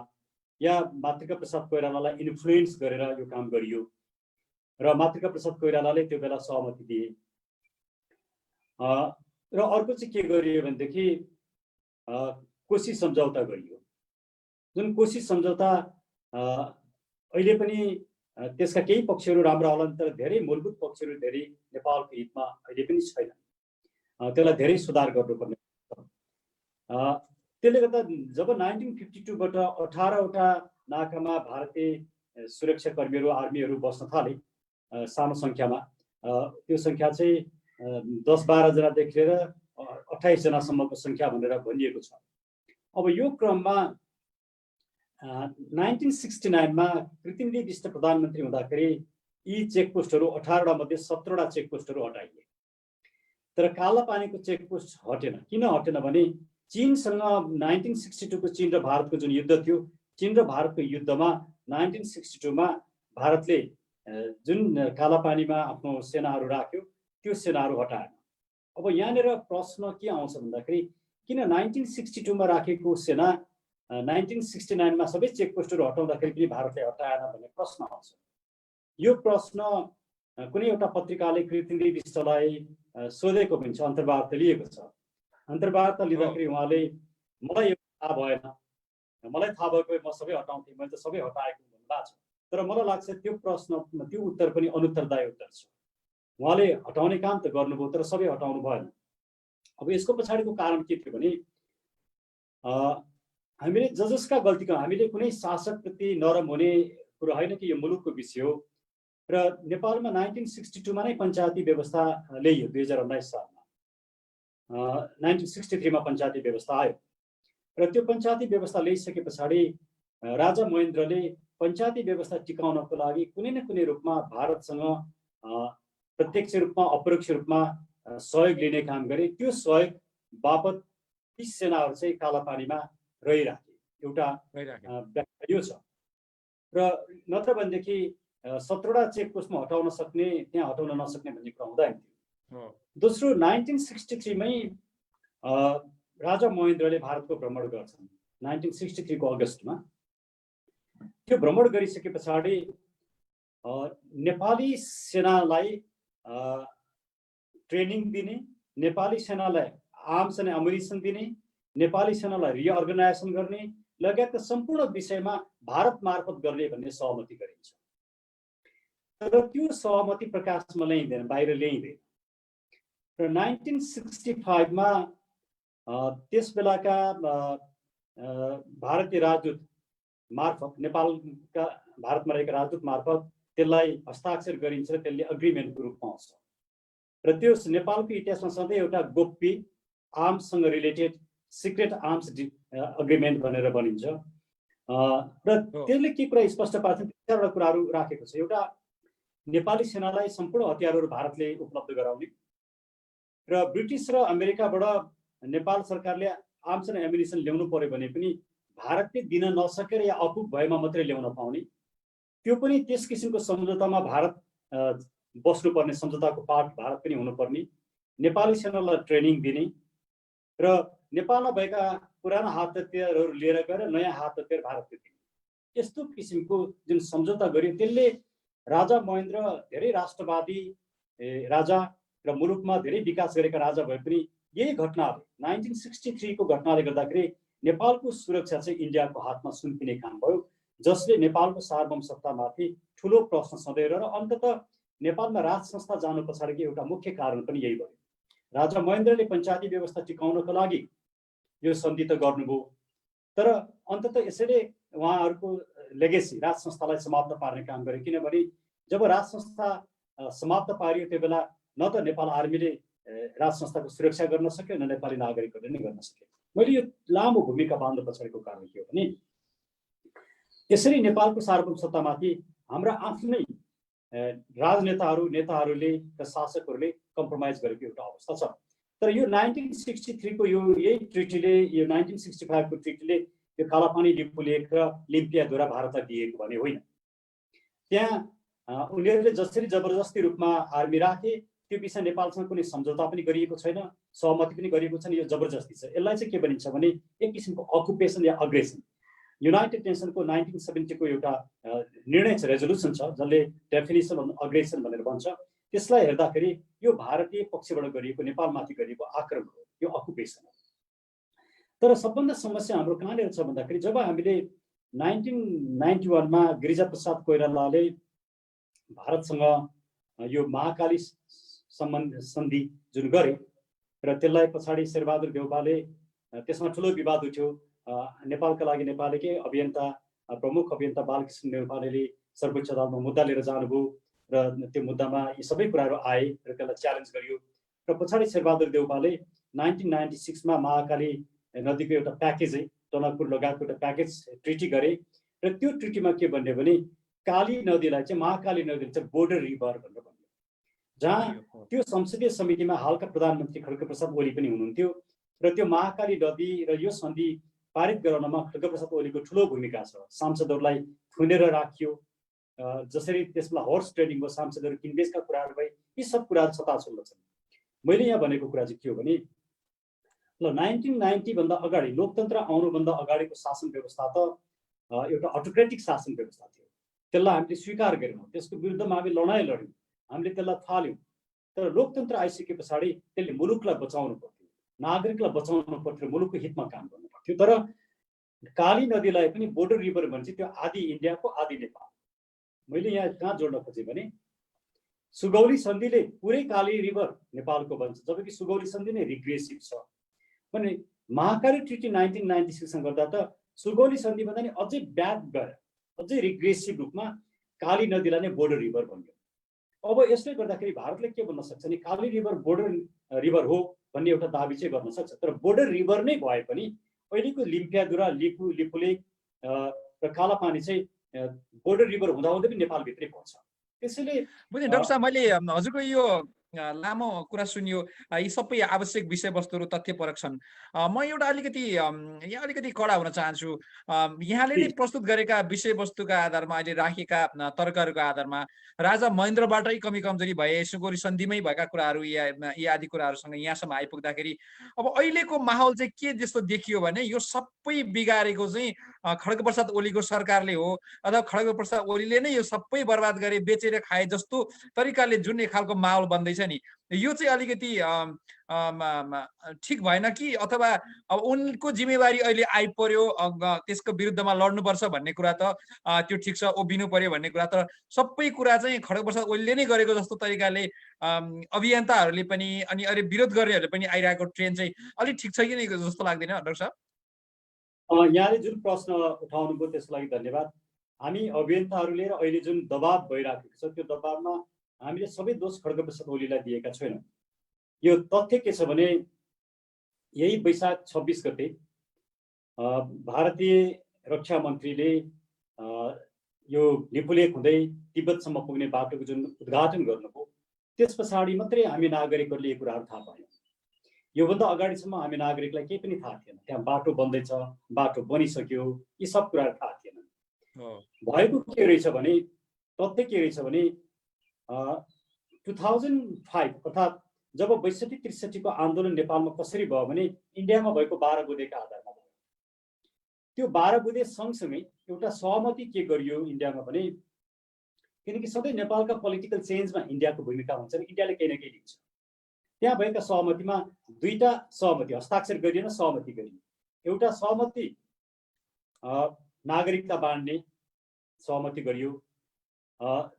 या मातृका प्रसाद कोइरालालाई इन्फ्लुएन्स गरेर यो काम गरियो र मातृका प्रसाद कोइरालाले त्यो बेला सहमति दिए। र अर्को चाहिँ के गरियो भनेदेखि कोशी सम्झौता गरियो। जुन कोशी सम्झौता अहिले पनि त्यसका केही पक्षहरू राम्रा होलान्, तर धेरै मूलभूत पक्षहरू धेरै नेपालको हितमा अहिले पनि छैन। त्यसलाई धेरै सुधार गर्नुपर्ने। त्यसले गर्दा जब 1952 बाट 18वटा नाकामा भारतीय सुरक्षाकर्मीहरू, आर्मीहरू बस्न थाले सानो सङ्ख्यामा, त्यो सङ्ख्या चाहिँ 10-12 जनादेखि लिएर 28 जनासम्मको सङ्ख्या भनेर भनिएको छ। अब यो क्रममा 1969 मा कृतिमले विष्ट प्रधानमन्त्री हुँदाखेरि यी चेकपोस्टहरू 18वटा मध्ये 17वटा चेकपोस्टहरू हटाइए। तर कालापानीको चेकपोस्ट हटेन। किन हटेन भने चीनसँग 1962 को चीन र भारतको जुन युद्ध थियो, चीन र भारतको युद्धमा 1962 मा भारतले जुन कालापानीमा आफ्नो सेनाहरू राख्यो, त्यो सेनाहरू हटाएन। अब यहाँनिर प्रश्न के आउँछ भन्दाखेरि किन 1962 मा राखेको सेना 1969 मा सबै चेकपोस्टहरू हटाउँदाखेरि पनि भारतले हटाएन भन्ने प्रश्न आउँछ। यो प्रश्न कुनै एउटा पत्रिकाले कृतिमले विष्टलाई सोधेको पनि छ, अन्तर्वार्ता लिएको छ। अन्तर्वार्ता लिँदाखेरि उहाँले मलाई यो थाहा भएन, मलाई थाहा भएको म सबै हटाउँथेँ, मैले त सबै हटाएको भन्नुभएको छ। तर मलाई लाग्छ त्यो प्रश्न, त्यो उत्तर पनि अनुत्तरदायी उत्तर छ। उहाँले हटाउने काम त गर्नुभयो, तर सबै हटाउनु भएन। अब यसको पछाडिको कारण के थियो भने हामीले जसका गल्तीको, हामीले कुनै शासकप्रति नरम हुने कुरो होइन कि यो मुलुकको विषय हो। र नेपालमा 1962 मा नै पञ्चायती व्यवस्था ल्याइयो। 2019 सालमा 1963 मा पञ्चायती व्यवस्था आयो। र त्यो पञ्चायती व्यवस्था ल्याइसके पछाडि राजा महेन्द्रले पञ्चायती व्यवस्था टिकाउनको लागि कुनै न कुनै रूपमा भारतसँग प्रत्यक्ष रूपमा अपरोक्ष रूपमा सहयोग लिने काम गरे। त्यो सहयोग बापत ती सेनाहरू चाहिँ कालापानीमा रहिराखे। एउटा व्याख्या यो छ। र नत्र भनेदेखि 17वटा चेकपोस्टमा हटाउन सक्ने, त्यहाँ हटाउन नसक्ने भन्ने कुरा हुँदैन थियो। दोस्रो, 1963 मै राजा महेन्द्रले भारतको भ्रमण गर्छन्। 1963 को अगस्तमा त्यो भ्रमण गरिसके पछाडि नेपाली सेनालाई ट्रेनिङ दिने, नेपाली सेनालाई आर्म्स एन्ड एमुनिसन दिने, नेपाली सेनालाई रिअर्गनाइजेसन गर्ने लगायतका सम्पूर्ण विषयमा भारत मार्फत गर्ने भन्ने सहमति गरिन्छ। तर त्यो सहमति प्रकाशमा ल्याइँदैन, बाहिर ल्याइँदैन। र 1965 मा त्यस बेलाका भारतीय राजदूत मार्फत, नेपालका भारतमा रहेका राजदूत मार्फत त्यसलाई हस्ताक्षर गरिन्छ र त्यसले अग्रिमेन्टको रूपमा आउँछ। र त्यो नेपालको इतिहासमा सधैँ एउटा गोप्य आर्म्ससँग रिलेटेड सिक्रेट आर्म्स अग्रिमेन्ट भनेर भनिन्छ। र त्यसले के कुरा स्पष्ट पार्छ, 4वटा कुराहरू राखेको छ। एउटा, नेपाली सेनालाई सम्पूर्ण हतियारहरू भारतले उपलब्ध गराउने, र ब्रिटिस र अमेरिकाबाट नेपाल सरकारले आर्म्स एन्ड एमुनिसन ल्याउनु पर्यो भने पनि भारतले दिन नसकेर या अपुग भएमा मात्रै ल्याउन पाउने, त्यो पनि त्यस किसिमको सम्झौतामा भारत बस्नुपर्ने, सम्झौताको पार्ट भारत पनि हुनुपर्ने, नेपाली सेनालाई ट्रेनिङ दिने र नेपालमा भएका पुराना हात हतियारहरू लिएर गएर नयाँ हात हतियार भारतले दिने, यस्तो किसिमको जुन सम्झौता गरियो त्यसले राजा महेन्द्र धेरै राष्ट्रवादी राजा र मुलुकमा धेरै विकास गरेका राजा भए पनि यही घटनाले 1963 को घटनाले गर्दाखेरि नेपालको सुरक्षा चाहिँ इन्डियाको हातमा सुम्पिने काम भयो जसले नेपालको सार्वभौम सत्तामाथि ठुलो प्रश्न सधैँ र अन्ततः नेपालमा राज संस्था जानु पछाडिको एउटा मुख्य कारण पनि यही भयो। राजा महेन्द्रले पञ्चायती व्यवस्था टिकाउनको लागि यो सन्धि त गर्नुभयो, तर अन्ततः यसैले उहाँहरूको लेगेसी राज संस्थालाई समाप्त पार्ने काम गरे। किनभने जब राज संस्था समाप्त पारियो त्यो बेला न त नेपाल आर्मीले राज संस्थाको सुरक्षा गर्न सक्यो, न नेपाली नागरिकहरूले नै गर्न सक्यो। मैले यो लामो भूमिका बाँध्नु पछाडिको कारण के हो भने यसरी नेपालको सार्वभौम सत्तामाथि हाम्रा आफ्नै राजनेताहरू नेताहरूले र शासकहरूले कम्प्रोमाइज गरेको एउटा अवस्था छ। तर यो 1963 को यही ट्रिटीले, यो 1965 को ट्रिटीले यो कालापानी लिपुलेख र लिम्पियाद्वारा भारतलाई दिएको भने होइन। त्यहाँ उनीहरूले जसरी जबरजस्ती रूपमा आर्मी राखे त्यो विषय नेपालसँग कुनै सम्झौता पनि गरिएको छैन, सहमति पनि गरिएको छैन। यो जबरजस्ती छ। यसलाई चाहिँ के भनिन्छ भने एक किसिमको अकुपेसन या अग्रेसन। युनाइटेड नेसनको 1970 को एउटा निर्णय छ, रेजोल्युसन छ, जसले डेफिनेसन अफ अग्रेसन भनेर भन्छ। त्यसलाई हेर्दाखेरि यो भारतीय पक्षबाट गरिएको नेपालमाथि गरिएको आक्रमण हो, यो अकुपेसन हो। तर सबभन्दा समस्या हाम्रो कहाँनिर छ भन्दाखेरि जब हामीले 1991 मा गिरिजाप्रसाद कोइरालाले भारतसँग यो महाकाली सन्धि जुन गरे र त्यसलाई पछाडि शेरबहादुर देउवाले, त्यसमा ठुलो विवाद उठ्यो। नेपालका लागि नेपालीकै अभियन्ता प्रमुख अभियन्ता बालकृष्ण देउवाले सर्वोच्च अदालतमा मुद्दा लिएर जानुभयो र त्यो मुद्दामा यी सबै कुराहरू आए र त्यसलाई च्यालेन्ज गरियो। र पछाडि शेरबहादुर देउवाले 1996 मा महाकाली नदीको एउटा प्याकेज है, टनकपुर लगायतको एउटा प्याकेज ट्रिटी गरे र त्यो ट्रिटीमा के भन्यो भने काली नदीलाई चाहिँ महाकाली नदीलाई चाहिँ बोर्डर रिभर भनेर भन्यो। जहाँ त्यो संसदीय समितिमा हालका प्रधानमन्त्री खड्गप्रसाद ओली पनि हुनुहुन्थ्यो र त्यो महाकाली नदी र यो सन्धि पारित गराउनमा खड्गप्रसाद ओलीको ठुलो भूमिका छ। सांसदहरूलाई थुनेर राखियो, जसरी त्यसमा हर्स ट्रेडिङ भयो, सांसदहरू किनबेचका कुराहरू भए, यी सब कुराहरू छताछुल्लो छन्। मैले यहाँ भनेको कुरा चाहिँ के हो भने ल 1990 भन्दा अगाडि लोकतन्त्र आउनुभन्दा अगाडिको शासन व्यवस्था त एउटा अटोक्रेटिक शासन व्यवस्था थियो। त्यसलाई हामीले स्वीकार गरेनौँ, त्यसको विरुद्धमा हामी लडाइँ लड्यौँ, हामीले त्यसलाई थाल्यौँ। तर लोकतन्त्र आइसके पछाडि त्यसले मुलुकलाई बचाउनु पर्थ्यो, नागरिकलाई बचाउनु पर्थ्यो, मुलुकको हितमा काम गर्नु पर्थ्यो। तर काली नदीलाई पनि बोर्डर रिभर भन्छ, त्यो आदि इन्डियाको आदि नेपाल। मैले यहाँ कहाँ जोड्न खोजेँ भने सुगौली सन्धिले पुरै काली रिभर नेपालको भन्छ, जबकि सुगौली सन्धि नै रिग्रेसिभ छ भने महाकाली ट्रिटी 1996 सँग गर्दा त सुगौली सन्धि भन्दा नि अझै ब्याक गएर अझै रिग्रेसिभ रूपमा काली नदीलाई नै बोर्डर रिभर भन्यो। अब यसले गर्दाखेरि भारतले के भन्न सक्छ भने काली रिभर बोर्डर रिभर हो भन्ने एउटा दाबी चाहिँ गर्न सक्छ। तर बोर्डर रिभर नै भए पनि अहिलेको लिम्पियाद्वारा लिपुलेख र कालापानी चाहिँ बोर्डर रिभर हुँदाहुँदै पनि नेपालभित्रै पर्छ। त्यसैले बुझेँ डाक्टर साहब, मैले हजुरको यो लामो कुरा सुनियो, यी सबै आवश्यक विषयवस्तुहरू तथ्यपरक छन्। म एउटा यहाँ अलिकति कडा हुन चाहन्छु। यहाँले नै प्रस्तुत गरेका विषयवस्तुका आधारमा, अहिले राखेका तर्कहरूका आधारमा राजा महेन्द्रबाटै कमी कमजोरी भए, सुगौली सन्धिमै भएका कुराहरू यी आदि कुराहरूसँग यहाँसम्म आइपुग्दाखेरि अब अहिलेको माहौल चाहिँ के जस्तो देखियो भने यो सबै बिगारेको चाहिँ खड्गप्रसाद ओलीको सरकारले हो, अथवा खड्गप्रसाद ओलीले नै यो सबै बर्बाद गरे, बेचेर खाए जस्तो तरिकाले जुन एक खालको माहौल बन्दैछ नि, यो चाहिँ अलिकति ठिक भएन कि, अथवा अब उनको जिम्मेवारी अहिले आइपर्यो, त्यसको विरुद्धमा लड्नुपर्छ भन्ने कुरा त त्यो ठिक छ, उभिनु पर्यो भन्ने कुरा, तर सबै कुरा चाहिँ खड्गप्रसाद ओलीले नै गरेको जस्तो तरिकाले अभियन्ताहरूले पनि अनि अरू विरोध गर्नेहरूले पनि आइरहेको ट्रेन्ड चाहिँ अलिक ठिक छ कि नै जस्तो लाग्दैन डाक्टर साहब? यहाँले जुन प्रश्न उठाउनुभयो त्यसको लागि धन्यवाद। हामी अभियन्ताहरूले र अहिले जुन दबाब भइराखेको छ त्यो दबाबमा हामीले सबै दोष खड्गप्रसाद ओलीलाई दिएका छैनौँ। यो तथ्य के छ भने यही वैशाख 26 गते भारतीय रक्षा मन्त्रीले यो लिपुलेख हुँदै तिब्बतसम्म पुग्ने बाटोको जुन उद्घाटन गर्नुभयो त्यस पछाडि मात्रै हामी नागरिकहरूले यो कुराहरू थाहा पायौँ। योभन्दा अगाडिसम्म हामी नागरिकलाई केही पनि थाहा थिएन। त्यहाँ बाटो बन्दैछ, बाटो बनिसक्यो, यी सब कुराहरू थाहा थिएन। भएको के रहेछ भने तथ्य के रहेछ भने 2005 अर्थात् जब 62-63 को आन्दोलन नेपालमा कसरी भयो भने इन्डियामा भएको 12 बुँदेका आधारमा भयो। त्यो 12 बुँदे सँगसँगै एउटा सहमति के गरियो इन्डियामा भने, किनकि सधैँ नेपालका पोलिटिकल चेन्जमा इन्डियाको भूमिका हुन्छ र इन्डियाले केही न केही लिन्छ। त्यहाँ भएका सहमतिमा दुईटा सहमति हस्ताक्षर गरिएन, सहमति गरियो। एउटा सहमति नागरिकता बाँड्ने सहमति गरियो,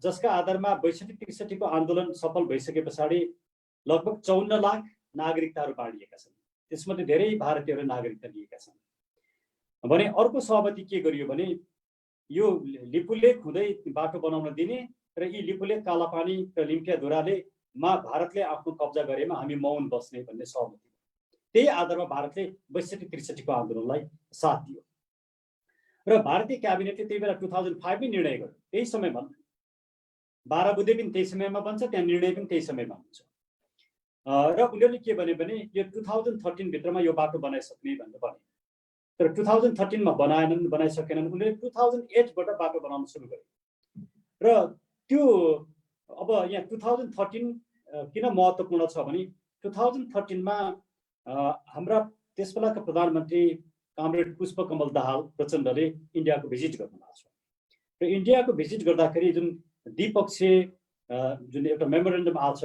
जसका आधारमा 62-63 को आन्दोलन सफल भइसके पछाडि लगभग 54 लाख नागरिकताहरू बाँडिएका छन्। त्यसमध्ये धेरै भारतीयहरू नागरिकता लिएका छन् भने अर्को सहमति के गरियो भने यो लिपुलेख हुँदै बाटो बनाउन दिने र यी लिपुलेख, कालापानी र लिम्पियाधुराले भारतले आफ्नो कब्जा गरेमा हामी मौन बस्ने भन्ने सहमति। त्यही आधारमा भारतले 62-63 को आन्दोलनलाई साथ दियो र भारतीय क्याबिनेटले त्यही बेला 2005 मै निर्णय गर्यो। त्यही समयमा 12 बुँदे पनि त्यही समयमा बन्छ, त्यहाँ निर्णय पनि त्यही समयमा हुन्छ र उनीहरूले के भने यो 2013 भित्रमा यो बाटो बनाइसक्ने भनेर भने। तर 2013 मा बनाइसकेनन्। उनीहरूले 2008 बाट बाटो बनाउन सुरु गरे र त्यो अब यहाँ 2013 किन महत्त्वपूर्ण छ भने 2013 मा हाम्रा त्यसबेलाका प्रधानमन्त्री कामरेड पुष्पकमल दाहाल प्रचण्डले इन्डियाको भिजिट गर्नुभएको छ र इन्डियाको भिजिट गर्दाखेरि जुन द्विपक्षीय जुन एउटा मेमोरेन्डम आछ,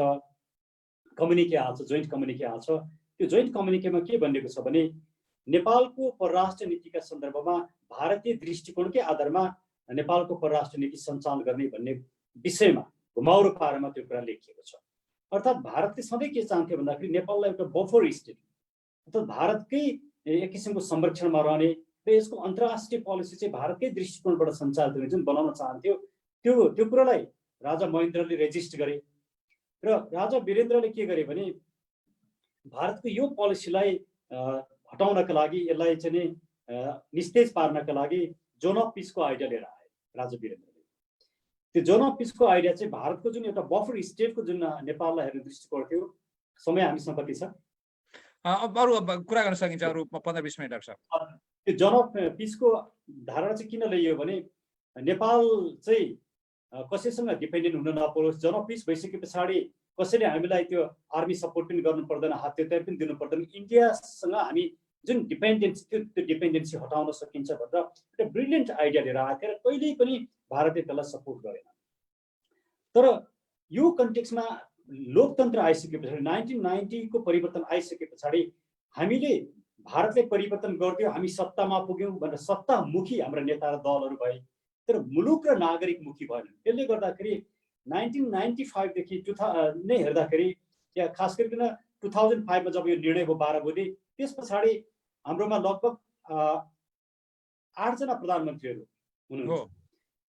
कम्युनिके आछ, जोइन्ट कम्युनिके आछ, त्यो जोइन्ट कम्युनिकेमा के भनिएको छ भने नेपालको परराष्ट्र नीतिका सन्दर्भमा भारतीय दृष्टिकोणकै आधारमा नेपालको परराष्ट्र नीति सञ्चालन गर्ने भन्ने विषयमा घुमाउरो पारेमा त्यो कुरा लेखिएको छ। अर्थात् भारतले सधैँ के चाहन्थ्यो भन्दाखेरि नेपाललाई एउटा बफर स्टेट, अर्थात् भारतकै एक किसिमको संरक्षणमा रहने र यसको अन्तर्राष्ट्रिय पोलिसी चाहिँ भारतकै दृष्टिकोणबाट सञ्चालित हुने जुन बनाउन चाहन्थ्यो, त्यो कुरालाई राजा महेन्द्रले रेजिस्ट गरे र राजा वीरेन्द्रले के गरे भने भारतको यो पोलिसीलाई हटाउनका लागि, यसलाई चाहिँ निस्तेज पार्नका लागि जोन अफ पिसको आइडिया लिएर आए राजा वीरेन्द्रले। त्यो जोन अफ पिसको आइडिया चाहिँ भारतको जुन एउटा बफर स्टेटको जुन नेपाललाई हेर्ने दृष्टिकोण थियो। समय हामीसँग कति छ? अरू कुरा गर्न सकिन्छ, अरू 15-20 मिनट लाग्छ। त्यो जोन अफ पिसको धारणा चाहिँ किन ल्याइयो भने नेपाल चाहिँ कसैसँग डिपेन्डेन्ट हुन नपरोस्। जोन अफ पिस भइसके पछाडि कसैले हामीलाई त्यो आर्मी सपोर्ट पनि गर्नु पर्दैन, हातेहतियार पनि दिनु पर्दैन, इन्डियासँग हामी जुन डिपेन्डेन्सी थियो त्यो डिपेन्डेन्सी हटाउन सकिन्छ भनेर एउटा ब्रिलियन्ट आइडिया लिएर आएको थियो र कहिल्यै पनि भारतले त्यसलाई सपोर्ट गरेन। तर यो कन्टेक्समा लोकतन्त्र आइसके पछाडि 1990 को परिवर्तन आइसके पछाडि हामीले भारतले परिवर्तन गरिदियो, हामी सत्तामा पुग्यौँ भनेर सत्तामुखी हाम्रा नेता र दलहरू भए, तर मुलुक र नागरिक मुखी भएनन्। त्यसले गर्दाखेरि 1995 देखि नै हेर्दाखेरि या खास गरिकन 2005 मा जब यो निर्णय भयो 12 बुँदे, त्यस पछाडि हाम्रोमा लगभग 8 जना प्रधानमन्त्रीहरू हुनुहुन्छ।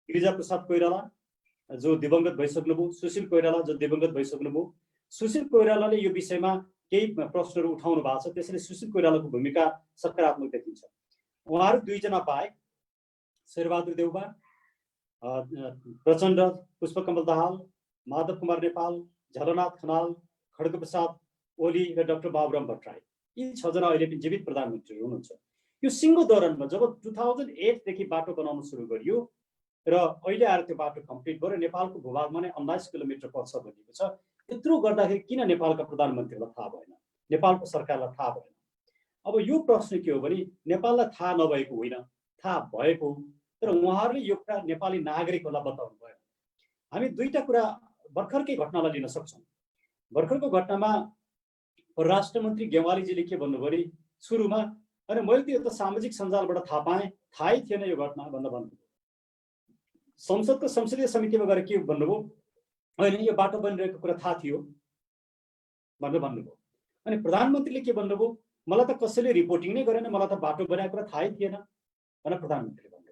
गिरिजाप्रसाद कोइराला जो दिवंगत भइसक्नुभयो, सुशील कोइराला जो दिवंगत भइसक्नुभयो। सुशील कोइरालाले यो विषयमा केही प्रश्नहरू उठाउनु भएको छ, त्यसैले सुशील कोइरालाको भूमिका सकारात्मक देखिन्छ। उहाँहरू 2 जना बाहेक शेरबहादुर देउबा, प्रचण्ड, पुष्पकमल दाहाल, माधव कुमार नेपाल, झलनाथ खनाल, खड्गप्रसाद ओली र डाक्टर बाबुराम भट्टराई, यी 6 जना अहिले पनि जीवित प्रधानमन्त्रीहरू हुनुहुन्छ। यो सिङ्गो दौरानमा जब 2008 देखि बाटो बनाउन सुरु गरियो र अहिले आएर त्यो बाटो कम्प्लिट भयो र नेपालको भूभागमा नै 19 किलोमिटर पर्छ भनिएको छ। यत्रो गर्दाखेरि किन नेपालका प्रधानमन्त्रीलाई थाहा भएन, नेपालको सरकारलाई थाहा भएन? अब यो प्रश्न के हो भने नेपाललाई थाहा नभएको होइन, थाहा भएको, तर उहाँहरूले यो कुरा नेपाली नागरिकहरूलाई बताउनु भयो। हामी 2टा कुरा भर्खरकै घटनालाई लिन सक्छौँ। भर्खरको घटनामा परराष्ट्र मन्त्री गेवालीजीले के भन्नुभयो भने सुरुमा, अनि मैले त्यो त सामाजिक सञ्जालबाट थाहा पाएँ, थाहै थिएन यो घटना भनेर भन्नुभयो। संसदको संसदीय समितिमा गएर के भन्नुभयो, होइन यो बाटो बनिरहेको कुरा थाहा थियो भनेर भन्नुभयो। अनि प्रधानमन्त्रीले के भन्नुभयो, मलाई त कसैले रिपोर्टिङ नै गरेन, मलाई त बाटो बनाएको कुरा थाहै थिएन भनेर प्रधानमन्त्रीले भन्नुभयो।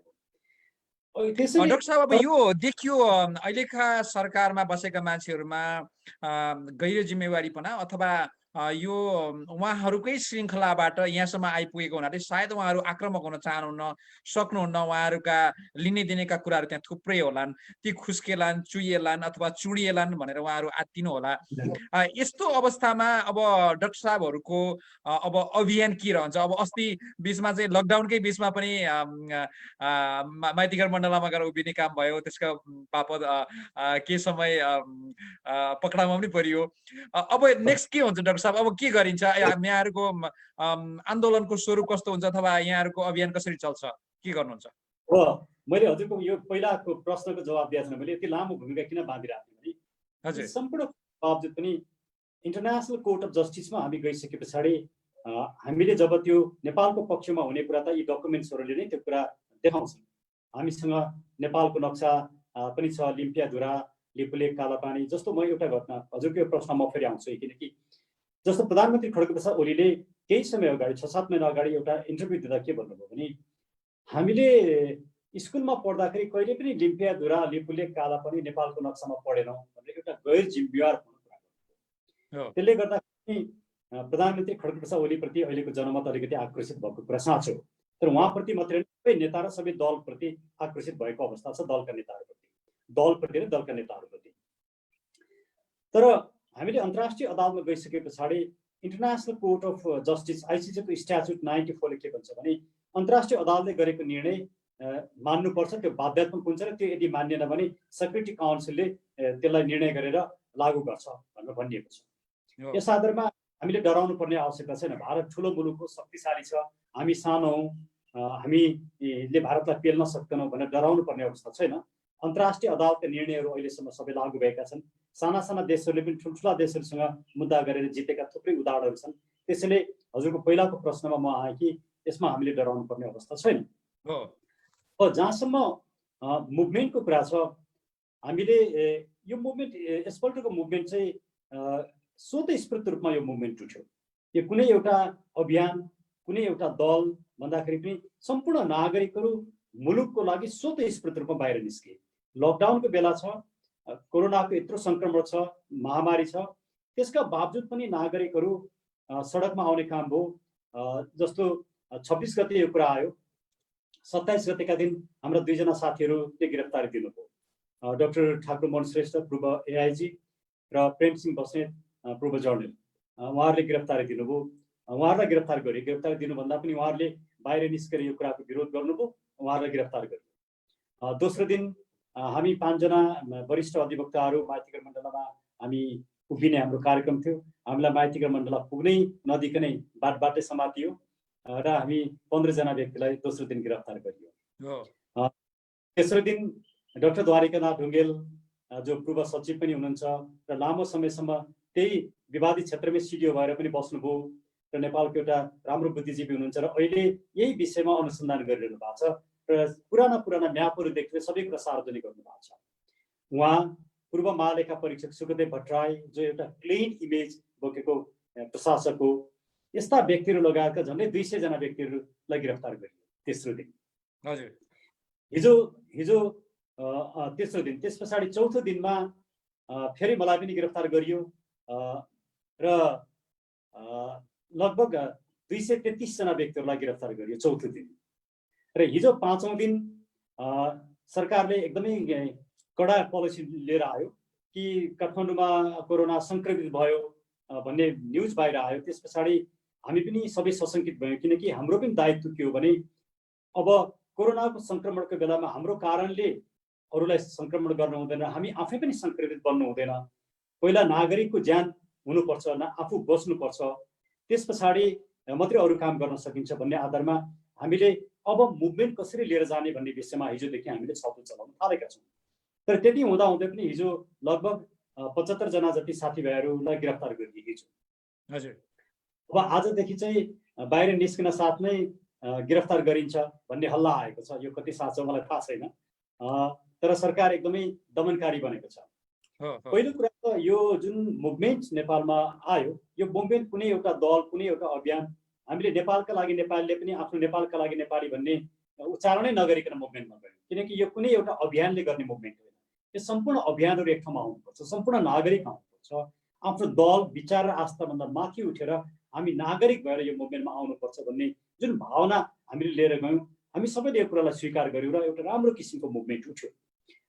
डाक्टर साहब, अब यो देखियो अहिलेका सरकारमा बसेका मान्छेहरूमा गैर जिम्मेवारीपना अथवा यो उहाँहरूकै श्रृङ्खलाबाट यहाँसम्म आइपुगेको हुनाले सायद उहाँहरू आक्रामक हुन चाहनुहुन्न, सक्नुहुन्न। उहाँहरूका लिने दिनेका कुराहरू त्यहाँ थुप्रै होलान्, ती खुस्केलान्, चुइएलान् अथवा चुडिएलान् भनेर उहाँहरू आत्तिनु होला। यस्तो अवस्थामा अब डाक्टर साहबहरूको अब अभियान के रहन्छ? अब अस्ति बिचमा चाहिँ लकडाउनकै बिचमा पनि माइतीघर मण्डलमा गएर उभिने काम भयो, त्यसका बापत के समय पक्राउमा पनि परियो। अब नेक्स्ट के हुन्छ डाक्टर साहब? अब के गरिन्छ? यहाँहरूको आन्दोलनको स्वरूप कस्तो हुन्छ अथवा यहाँहरूको अभियान कसरी चल्छ? के गर्नुहुन्छ? हो, मैले हजुरको यो पहिलाको प्रश्नको जवाब दिएको छैन। मैले यति लामो भूमिका किन बाँधिरहेको थिएँ भने हजुर सम्पूर्ण बावजुद पनि इन्टरनेसनल कोर्ट अफ जस्टिसमा हामी गइसके पछाडि हामीले जब त्यो नेपालको पक्षमा हुने कुरा त यी डकुमेन्ट्सहरूले नै त्यो कुरा देखाउँछन्। हामीसँग नेपालको नक्सा पनि छ, लिम्पियाधुरा, लिपुलेक, कालापानी जस्तो। म एउटा घटना हजुरको प्रश्न म फेरि आउँछु, किनकि जस्तो प्रधानमन्त्री खड्गप्रसाद ओलीले केही समय अगाडि 6-7 महिना अगाडि एउटा इन्टरभ्यू दिँदा के भन्नुभयो भने हामीले स्कुलमा पढ्दाखेरि कहिले पनि लिम्पियाधुरा, लिपुलेक, कालापानी नेपालको नक्सामा पढेनौँ भनेर एउटा गैर जिम्मेवार कुरा गर्नुभयो। त्यसले गर्दा प्रधानमन्त्री खड्गप्रसाद ओलीप्रति अहिलेको जनमत अलिकति आक्रोशित भएको कुरा साँचो, तर उहाँप्रति मात्रै सबै नेता र सबै दलप्रति आक्रोशित भएको अवस्था छ, दलका नेताहरूप्रति, दलका नेताहरूप्रति। तर हामीले अन्तर्राष्ट्रिय अदालतमा गइसके पछाडि इन्टरनेसनल कोर्ट अफ जस्टिस आइसिजेको स्ट्याच्युट 94 ले के भन्छ भने अन्तर्राष्ट्रिय अदालतले गरेको निर्णय मान्नुपर्छ, त्यो बाध्यात्मक हुन्छ र त्यो यदि मान्यन भने सेक्युरिटी काउन्सिलले त्यसलाई निर्णय गरेर लागू गर्छ भनेर भनिएको छ। यस आधारमा हामीले डराउनु पर्ने आवश्यकता छैन। भारत ठुलो मुलुक हो, शक्तिशाली छ, हामी सानो हौँ, हामीले भारतलाई पेल्न सक्दैनौँ भनेर डराउनु पर्ने अवस्था छैन। अन्तर्राष्ट्रिय अदालतका निर्णयहरू अहिलेसम्म सबै लागू भएका छन्। साना साना देशहरूले पनि ठुल्ठुला देशहरूसँग मुद्दा गरेर जितेका थुप्रै उदाहरणहरू छन्। त्यसैले हजुरको पहिलाको प्रश्नमा म आएँ कि यसमा हामीले डराउनु पर्ने अवस्था छैन। जहाँसम्म मुभमेन्टको कुरा छ, हामीले यो मुभमेन्ट यसपल्टको मुभमेन्ट चाहिँ स्वतस्फूर्त रूपमा यो मुभमेन्ट उठ्यो। यो कुनै एउटा अभियान, कुनै एउटा दल भन्दाखेरि पनि सम्पूर्ण नागरिकहरू मुलुकको लागि स्वतस्फूर्त रूपमा बाहिर निस्के। लकडाउनको बेला छ, कोरोनाको यत्रो सङ्क्रमण छ, महामारी छ, त्यसका बावजुद पनि नागरिकहरू सडकमा आउने काम भयो। जस्तो 26 गते यो कुरा आयो, 27 गतेका दिन हाम्रा 2 जना साथीहरूले गिरफ्तारी दिनुभयो। डाक्टर ठाकुर मोहन श्रेष्ठ पूर्व एआइजी र प्रेमसिंह बस्नेत पूर्व जर्नल, उहाँहरूले गिरफ्तारी दिनुभयो। उहाँहरूलाई गिरफ्तार गर्यो। गिरफ्तारी दिनुभन्दा पनि उहाँहरूले बाहिर निस्केर यो कुराको विरोध गर्नुभयो, उहाँहरूलाई गिरफ्तार गर्यो। दोस्रो दिन हामी 5 जना वरिष्ठ अधिवक्ताहरू माइतीघर मण्डलमा हामी उभिने हाम्रो कार्यक्रम थियो। हामीलाई माइतीघर मण्डल पुग्नै नदिकनै बाटै समातियो र हामी 15 जना व्यक्तिलाई दोस्रो दिन गिरफ्तार गरियो। तेस्रो दिन डाक्टर द्वारिकानाथ ढुङ्गेल जो पूर्व सचिव पनि हुनुहुन्छ र लामो समयसम्म त्यही विवादित क्षेत्रमै सिडिओ भएर पनि बस्नुभयो र नेपालको एउटा राम्रो बुद्धिजीवी हुनुहुन्छ र अहिले यही विषयमा अनुसन्धान गरिरहनु भएको छ र पुराना म्यापहरू देखेर सबै कुरा सार्वजनिक गर्नु भएको छ। उहाँ पूर्व महालेखा परीक्षक सुखदेव भट्टराई जो एउटा क्लिन इमेज बोकेको प्रशासक हो, यस्ता व्यक्तिहरू लगायतका झन्डै 200 जना व्यक्तिहरूलाई गिरफ्तार गरियो तेस्रो दिन। हजुर, हिजो तेस्रो दिन। त्यस पछाडि चौथो दिनमा फेरि मलाई पनि गिरफ्तार गरियो र लगभग 233 जना व्यक्तिहरूलाई गिरफ्तार गरियो चौथो दिन। र हिजो 5औं दिन सरकारले एकदमै कडा पोलिसी लिएर आयो कि काठमाडौँमा कोरोना सङ्क्रमित भयो भन्ने न्युज बाहिर आयो। त्यस पछाडि हामी पनि सबै सशङ्कित भयौँ, किनकि हाम्रो पनि दायित्व के हो भने अब कोरोनाको सङ्क्रमणको बेलामा हाम्रो कारणले अरूलाई सङ्क्रमण गर्न हुँदैन, हामी आफै पनि सङ्क्रमित बन्नु हुँदैन। पहिला नागरिकको ज्यान हुनुपर्छ, आफू बस्नुपर्छ, त्यस पछाडि मात्रै अरू काम गर्न सकिन्छ भन्ने आधारमा हामीले अब मुभमेन्ट कसरी लिएर जाने भन्ने विषयमा हिजोदेखि हामीले छलफल चलाउन थालेका छौँ। तर त्यति हुँदाहुँदै पनि हिजो लगभग 75 जना जति साथीभाइहरूलाई गिरफ्तार गरियो हिजो। हजुर, अब आजदेखि चाहिँ बाहिर निस्किन साथ नै गिरफ्तार गरिन्छ भन्ने हल्ला आएको छ। यो कति साँचो मलाई थाहा छैन, तर सरकार एकदमै दमनकारी बनेको छ। पहिलो कुरा त यो जुन मुभमेन्ट नेपालमा आयो, यो मुभमेन्ट कुनै एउटा दल, कुनै एउटा अभियान, हामीले नेपालका लागि नेपालीले पनि आफ्नो नेपालका लागि नेपाली भन्ने उच्चारणै नगरिकन मुभमेन्टमा गयौँ, किनकि यो कुनै एउटा अभियानले गर्ने मुभमेन्ट होइन। यो सम्पूर्ण अभियानहरू एक ठाउँमा आउनुपर्छ, सम्पूर्ण नागरिक आउनुपर्छ, आफ्नो दल विचार र आस्थाभन्दा माथि उठेर हामी नागरिक भएर यो मुभमेन्टमा आउनुपर्छ भन्ने जुन भावना हामीले लिएर गयौँ, हामी सबैले यो कुरालाई स्वीकार गऱ्यौँ र एउटा राम्रो किसिमको मुभमेन्ट उठ्यो।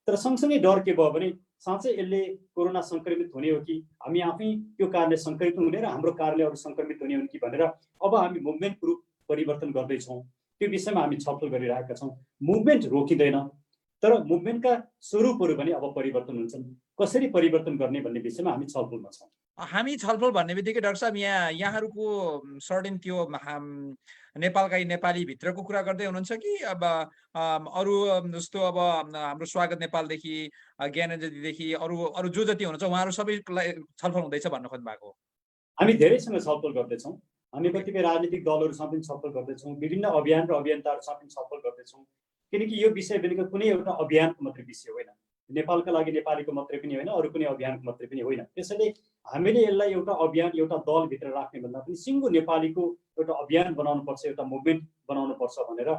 तर सँगसँगै डर के भयो भने साँच्चै यसले कोरोना सङ्क्रमित हुने हो कि, हामी आफै त्यो कारणले सङ्क्रमित हुने र हाम्रो कारणले अरू सङ्क्रमित हुने हो कि भनेर अब हामी मुभमेन्टको रूप परिवर्तन गर्दैछौँ। त्यो विषयमा हामी छलफल गरिरहेका छौँ। मुभमेन्ट रोकिँदैन, तर मुभमेन्टका स्वरूपहरू पनि अब परिवर्तन हुन्छन्। कसरी परिवर्तन गर्ने भन्ने विषयमा हामी छलफलमा छौँ। हामी छलफल भन्ने बित्तिकै डाक्टर साहब यहाँहरूको सर्टेन त्यो नेपालका नेपाली भित्रको कुरा गर्दै हुनुहुन्छ कि अब अरू जस्तो अब हाम्रो स्वागत नेपालदेखि ज्ञानेन्द्रजीदेखि अरू जो जति हुनुहुन्छ उहाँहरू सबैलाई छलफल हुँदैछ भन्न खोज्नु भएको? हामी धेरैसँग छलफल गर्दैछौँ। हामी कतिपय राजनीतिक दलहरूसँग पनि छलफल गर्दैछौँ, विभिन्न अभियान र अभियन्ताहरूसँग पनि छलफल गर्दैछौँ। किनकि यो विषय भनेको कुनै एउटा अभियानको मात्रै विषय होइन, नेपालका लागि नेपालीको मात्रै पनि होइन, अरू कुनै अभियानको मात्रै पनि होइन। त्यसैले हामीले यसलाई एउटा अभियान, एउटा दलभित्र राख्ने भन्दा पनि सिङ्गो नेपालीको एउटा अभियान बनाउनुपर्छ, एउटा मुभमेन्ट बनाउनुपर्छ भनेर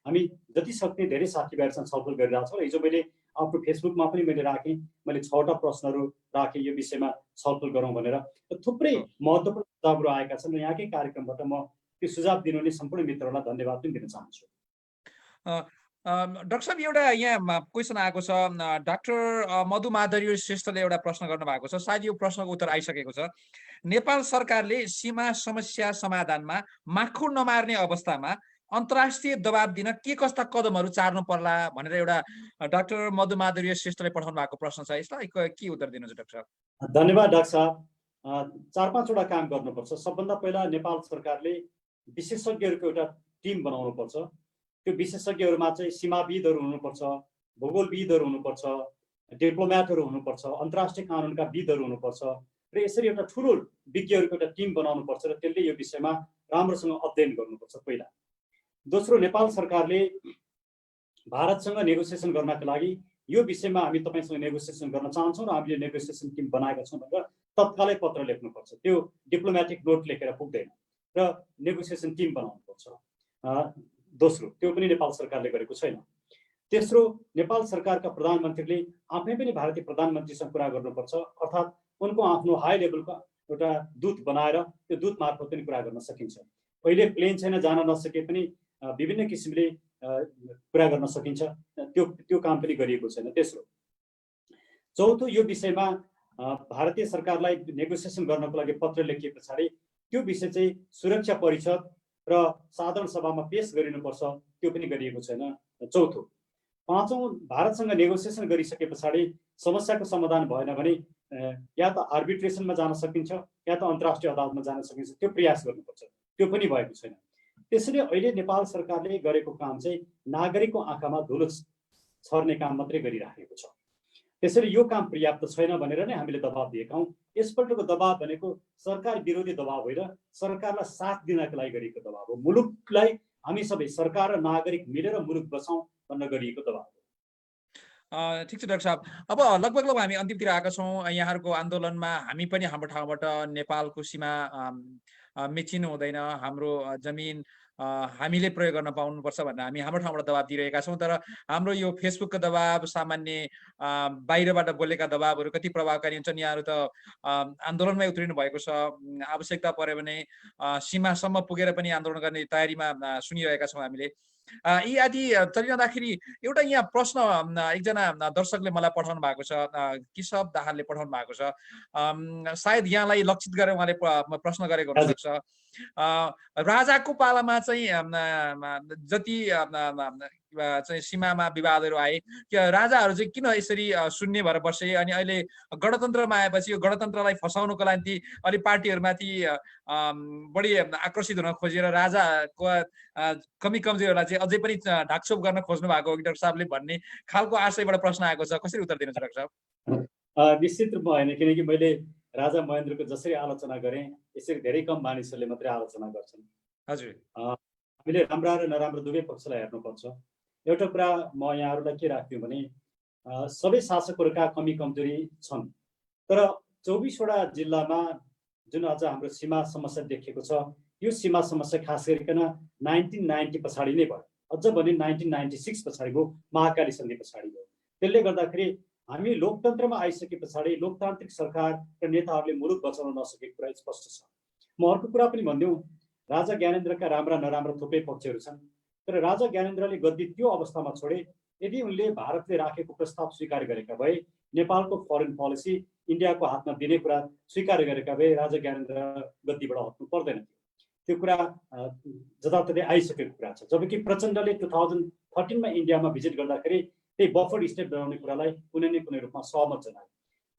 हामी जति सक्ने धेरै साथीभाइहरूसँग छलफल गरिरहेको छौँ। हिजो मैले आफ्नो फेसबुकमा पनि मैले राखेँ, मैले 6वटा प्रश्नहरू राखेँ यो विषयमा छलफल गरौँ भनेर। थुप्रै महत्त्वपूर्ण सुझावहरू आएका छन् र यहाँकै कार्यक्रमबाट म त्यो सुझाव दिनुहुने सम्पूर्ण मित्रहरूलाई धन्यवाद पनि दिन चाहन्छु। डाक्टर साहब, एउटा यहाँ क्वेसन आएको छ। डाक्टर मधुमाधरी श्रेष्ठले एउटा प्रश्न गर्नु भएको छ, सायद यो प्रश्नको उत्तर आइसकेको छ। नेपाल सरकारले सीमा समस्या समाधानमा माखु नमार्ने अवस्थामा अन्तर्राष्ट्रिय दबाब दिन के कस्ता कदमहरू चार्नु पर्ला भनेर एउटा डाक्टर मधुमाधरी श्रेष्ठले पठाउनु भएको प्रश्न छ। यसलाई के उत्तर दिनुहुन्छ डाक्टर साहब? धन्यवाद डाक्टर साहब। 4-5वटा काम गर्नुपर्छ। सबभन्दा पहिला नेपाल सरकारले विशेषज्ञहरूको एउटा टिम बनाउनुपर्छ। त्यो विशेषज्ञहरूमा चाहिँ सीमाविदहरू हुनुपर्छ, भूगोलविदहरू हुनुपर्छ, डिप्लोम्याटहरू हुनुपर्छ, अन्तर्राष्ट्रिय कानुनका विदहरू हुनुपर्छ र यसरी एउटा ठुलो विज्ञहरूको एउटा टिम बनाउनुपर्छ र त्यसले यो विषयमा राम्रोसँग अध्ययन गर्नुपर्छ पहिला। दोस्रो, नेपाल सरकारले भारतसँग नेगोसिएसन गर्नका लागि यो विषयमा हामी तपाईँसँग नेगोसिएसन गर्न चाहन्छौँ र हामीले नेगोसिएसन टिम बनाएका छौँ भनेर तत्कालै पत्र लेख्नुपर्छ। त्यो डिप्लोमेटिक नोट लेखेर पुग्दैन र नेगोसिएसन टिम बनाउनुपर्छ। दोस्रो, त्यो पनि नेपाल सरकारले गरेको छैन। तेस्रो, नेपाल सरकारका प्रधानमन्त्रीले आफै पनि भारतीय प्रधानमन्त्रीसँग कुरा गर्नुपर्छ, अर्थात् उनको आफ्नो हाई लेभलको एउटा दूत बनाएर त्यो दूत मार्फत पनि कुरा गर्न सकिन्छ। पहिले प्लेन छैन, जान नसके पनि विभिन्न किसिमले कुरा गर्न सकिन्छ, त्यो काम पनि गरिएको छैन। तेस्रो, चौथो, यो विषयमा भारतीय सरकारलाई नेगोसिएसन गर्नको लागि पत्र लेखिए पछाडि त्यो विषय चाहिँ सुरक्षा परिषद र साधारण सभामा पेश गरिनुपर्छ, त्यो पनि गरिएको छैन। चौथो। पाँचौँ, भारतसँग नेगोसिएसन गरिसके पछाडि समस्याको समाधान भएन भने या त आर्बिट्रेसनमा जान सकिन्छ या त अन्तर्राष्ट्रिय अदालतमा जान सकिन्छ, त्यो प्रयास गर्नुपर्छ, त्यो पनि भएको छैन। त्यसैले अहिले नेपाल सरकारले गरेको काम चाहिँ नागरिकको आँखामा धुलो छर्ने काम मात्रै गरिराखेको छ। त्यसैले यो काम पर्याप्त छैन भनेर नै हामीले दबाब दिएका हौँ। यसपल्टको दबाब भनेको सरकार विरोधी दबाब होइन, सरकारलाई साथ दिनका लागि गरिएको दबाब हो। मुलुकलाई हामी सबै सरकार र नागरिक मिलेर मुलुक बचाउँ भन्न गरिएको दबाब हो। ठिक छ डाक्टर साहब, अब लगभग हामी अन्तिमतिर आएका छौँ। यहाँहरूको आन्दोलनमा हामी पनि हाम्रो ठाउँबाट नेपालको सीमा मेचिनु हुँदैन, हाम्रो जमिन हामीले प्रयोग गर्न पाउनुपर्छ भनेर हामी हाम्रो ठाउँबाट दबाब दिइरहेका छौँ। तर हाम्रो यो फेसबुकको दबाब, सामान्य बाहिरबाट बोलेका दबाबहरू कति प्रभावकारी हुन्छन्? यहाँहरू त आन्दोलनमै उत्रिनु भएको छ, आवश्यकता पर्यो भने सीमासम्म पुगेर पनि आन्दोलन गर्ने तयारीमा सुनिरहेका छौँ हामीले। यी आदि चलिरहँदाखेरि एउटा यहाँ प्रश्न एकजना दर्शकले मलाई पठाउनु भएको छ, केशव दाहालले पठाउनु भएको छ। सायद यहाँलाई लक्षित गरेर उहाँले प्रश्न गरेको हुनसक्छ। राजाको पालामा चाहिँ जति चाहिँ सीमामा विवादहरू आए, राजाहरू चाहिँ किन यसरी शून्य भएर बसे? अनि अहिले गणतन्त्रमा आएपछि यो गणतन्त्रलाई फसाउनुको लागि अलि पार्टीहरूमाथि बढी आकर्षित हुन खोजेर राजाको कमी कमजोरीहरूलाई चाहिँ अझै पनि ढाकछोप गर्न खोज्नु भएको हो कि डाक्टर साहबले भन्ने खालको आशयबाट प्रश्न आएको छ। कसरी उत्तर दिनुहुन्छ डाक्टर साहब? निश्चित रूपमा होइन, किनकि मैले राजा महेन्द्रको जसरी आलोचना गरेँ यसरी धेरै कम मानिसहरूले मात्रै आलोचना गर्छन्। हजुर, हामीले राम्रा र नराम्रो दुवै पक्षलाई हेर्नुपर्छ। एउटा कुरा म यहाँहरूलाई के राख्दिउँ भने सबै शासकहरूका कमी कमजोरी छन्, तर 24वटा जिल्लामा जुन अझ हाम्रो सीमा समस्या देखिएको छ, यो सीमा समस्या खास गरिकन 1990 पछाडि नै भयो। अझ भने 1996 पछाडि भयो, महाकाली सन्धि पछाडि भयो। त्यसले गर्दाखेरि हामी लोकतन्त्रमा आइसके पछाडि लोकतान्त्रिक सरकार र नेताहरूले मुलुक बचाउन नसकेको कुरा स्पष्ट छ। म अर्को कुरा पनि भनिदिउँ, राजा ज्ञानेन्द्रका राम्रा नराम्रा थुप्रै पक्षहरू छन्, तर राजा ज्ञानेन्द्रले गद्दी त्यो अवस्थामा छोडे यदि उनले भारतले राखेको प्रस्ताव स्वीकार गरेका भए, नेपालको फरेन पोलिसी इन्डियाको हातमा दिने कुरा स्वीकार गरेका भए राजा ज्ञानेन्द्र गद्दीबाट हट्नु पर्दैन थियो। त्यो कुरा जताततै आइसकेको कुरा छ। जबकि प्रचण्डले 2013मा इन्डियामा भिजिट गर्दाखेरि त्यही बफर स्टेट बनाउने कुरालाई कुनै न कुनै रूपमा सहमत जनाए।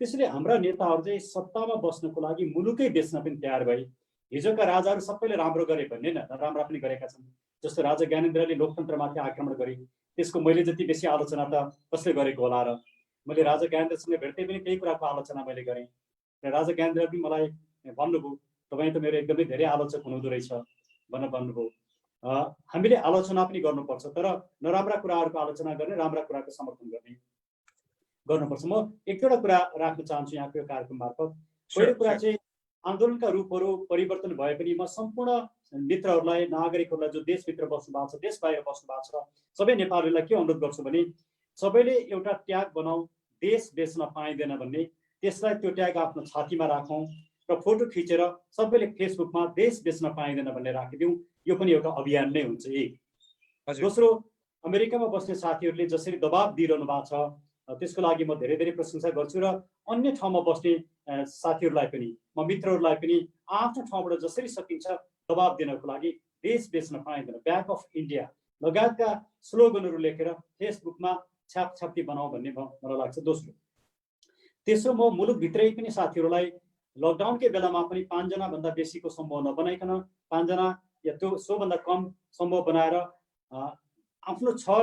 त्यसैले हाम्रा नेताहरू चाहिँ सत्तामा बस्नको लागि मुलुकै बेच्न पनि तयार भए। हिजोका राजाहरू सबैले राम्रो गरे भन्ने न, नराम्रा पनि गरेका छन्। जस्तो राजा ज्ञानेन्द्रले लोकतन्त्रमाथि आक्रमण गरे, त्यसको मैले जति बेसी आलोचना त कसले गरेको होला र? मैले राजा ज्ञानेन्द्रसँग भेट्दै पनि त्यही कुराको आलोचना मैले गरेँ र राजा ज्ञानेन्द्र पनि मलाई भन्नुभयो, तपाईँ त मेरो एकदमै धेरै आलोचक हुनुहुँदो रहेछ भनेर भन्नुभयो। हामीले आलोचना पनि गर्नुपर्छ, तर नराम्रा कुराहरूको आलोचना गर्ने, राम्रा कुराको समर्थन गर्नुपर्छ। म एक दुईवटा कुरा राख्न चाहन्छु यहाँको यो कार्यक्रम मार्फत। पहिलो कुरा चाहिँ आन्दोलनका रूपहरू परिवर्तन भए पनि म सम्पूर्ण मित्रहरूलाई, नागरिकहरूलाई जो देशभित्र बस्नु भएको छ, देश बाहिर बस्नु भएको छ, सबै नेपालीलाई के अनुरोध गर्छु भने सबैले एउटा ट्याग बनाऊ, देश बेच्न पाइँदैन भन्ने। त्यसलाई त्यो ट्याग आफ्नो छातीमा राखौँ र फोटो खिचेर सबैले फेसबुकमा देश बेच्न पाइँदैन भन्ने राखिदिउँ। यो पनि एउटा अभियान नै हुन्छ। एक दोस्रो, अमेरिकामा बस्ने साथीहरूले जसरी दबाब दिइरहनु भएको छ त्यसको लागि म धेरै धेरै प्रशंसा गर्छु र अन्य ठाउँमा बस्ने साथीहरूलाई पनि, म मित्रहरूलाई पनि आफ्नो ठाउँबाट जसरी सकिन्छ दबाब दिनको लागि देश बेच्न पाइँदैन, ब्याक अफ इन्डिया लगायतका स्लोगनहरू लेखेर फेसबुकमा छापछाप्ती बनाऊ भन्ने मलाई लाग्छ। तेस्रो, म मुलुकभित्रै पनि साथीहरूलाई लकडाउनकै बेलामा पनि 5 जनाभन्दा बेसीको समूह नबनाइकन 5 जना या त्यो सोभन्दा कम समूह बनाएर आफ्नो छर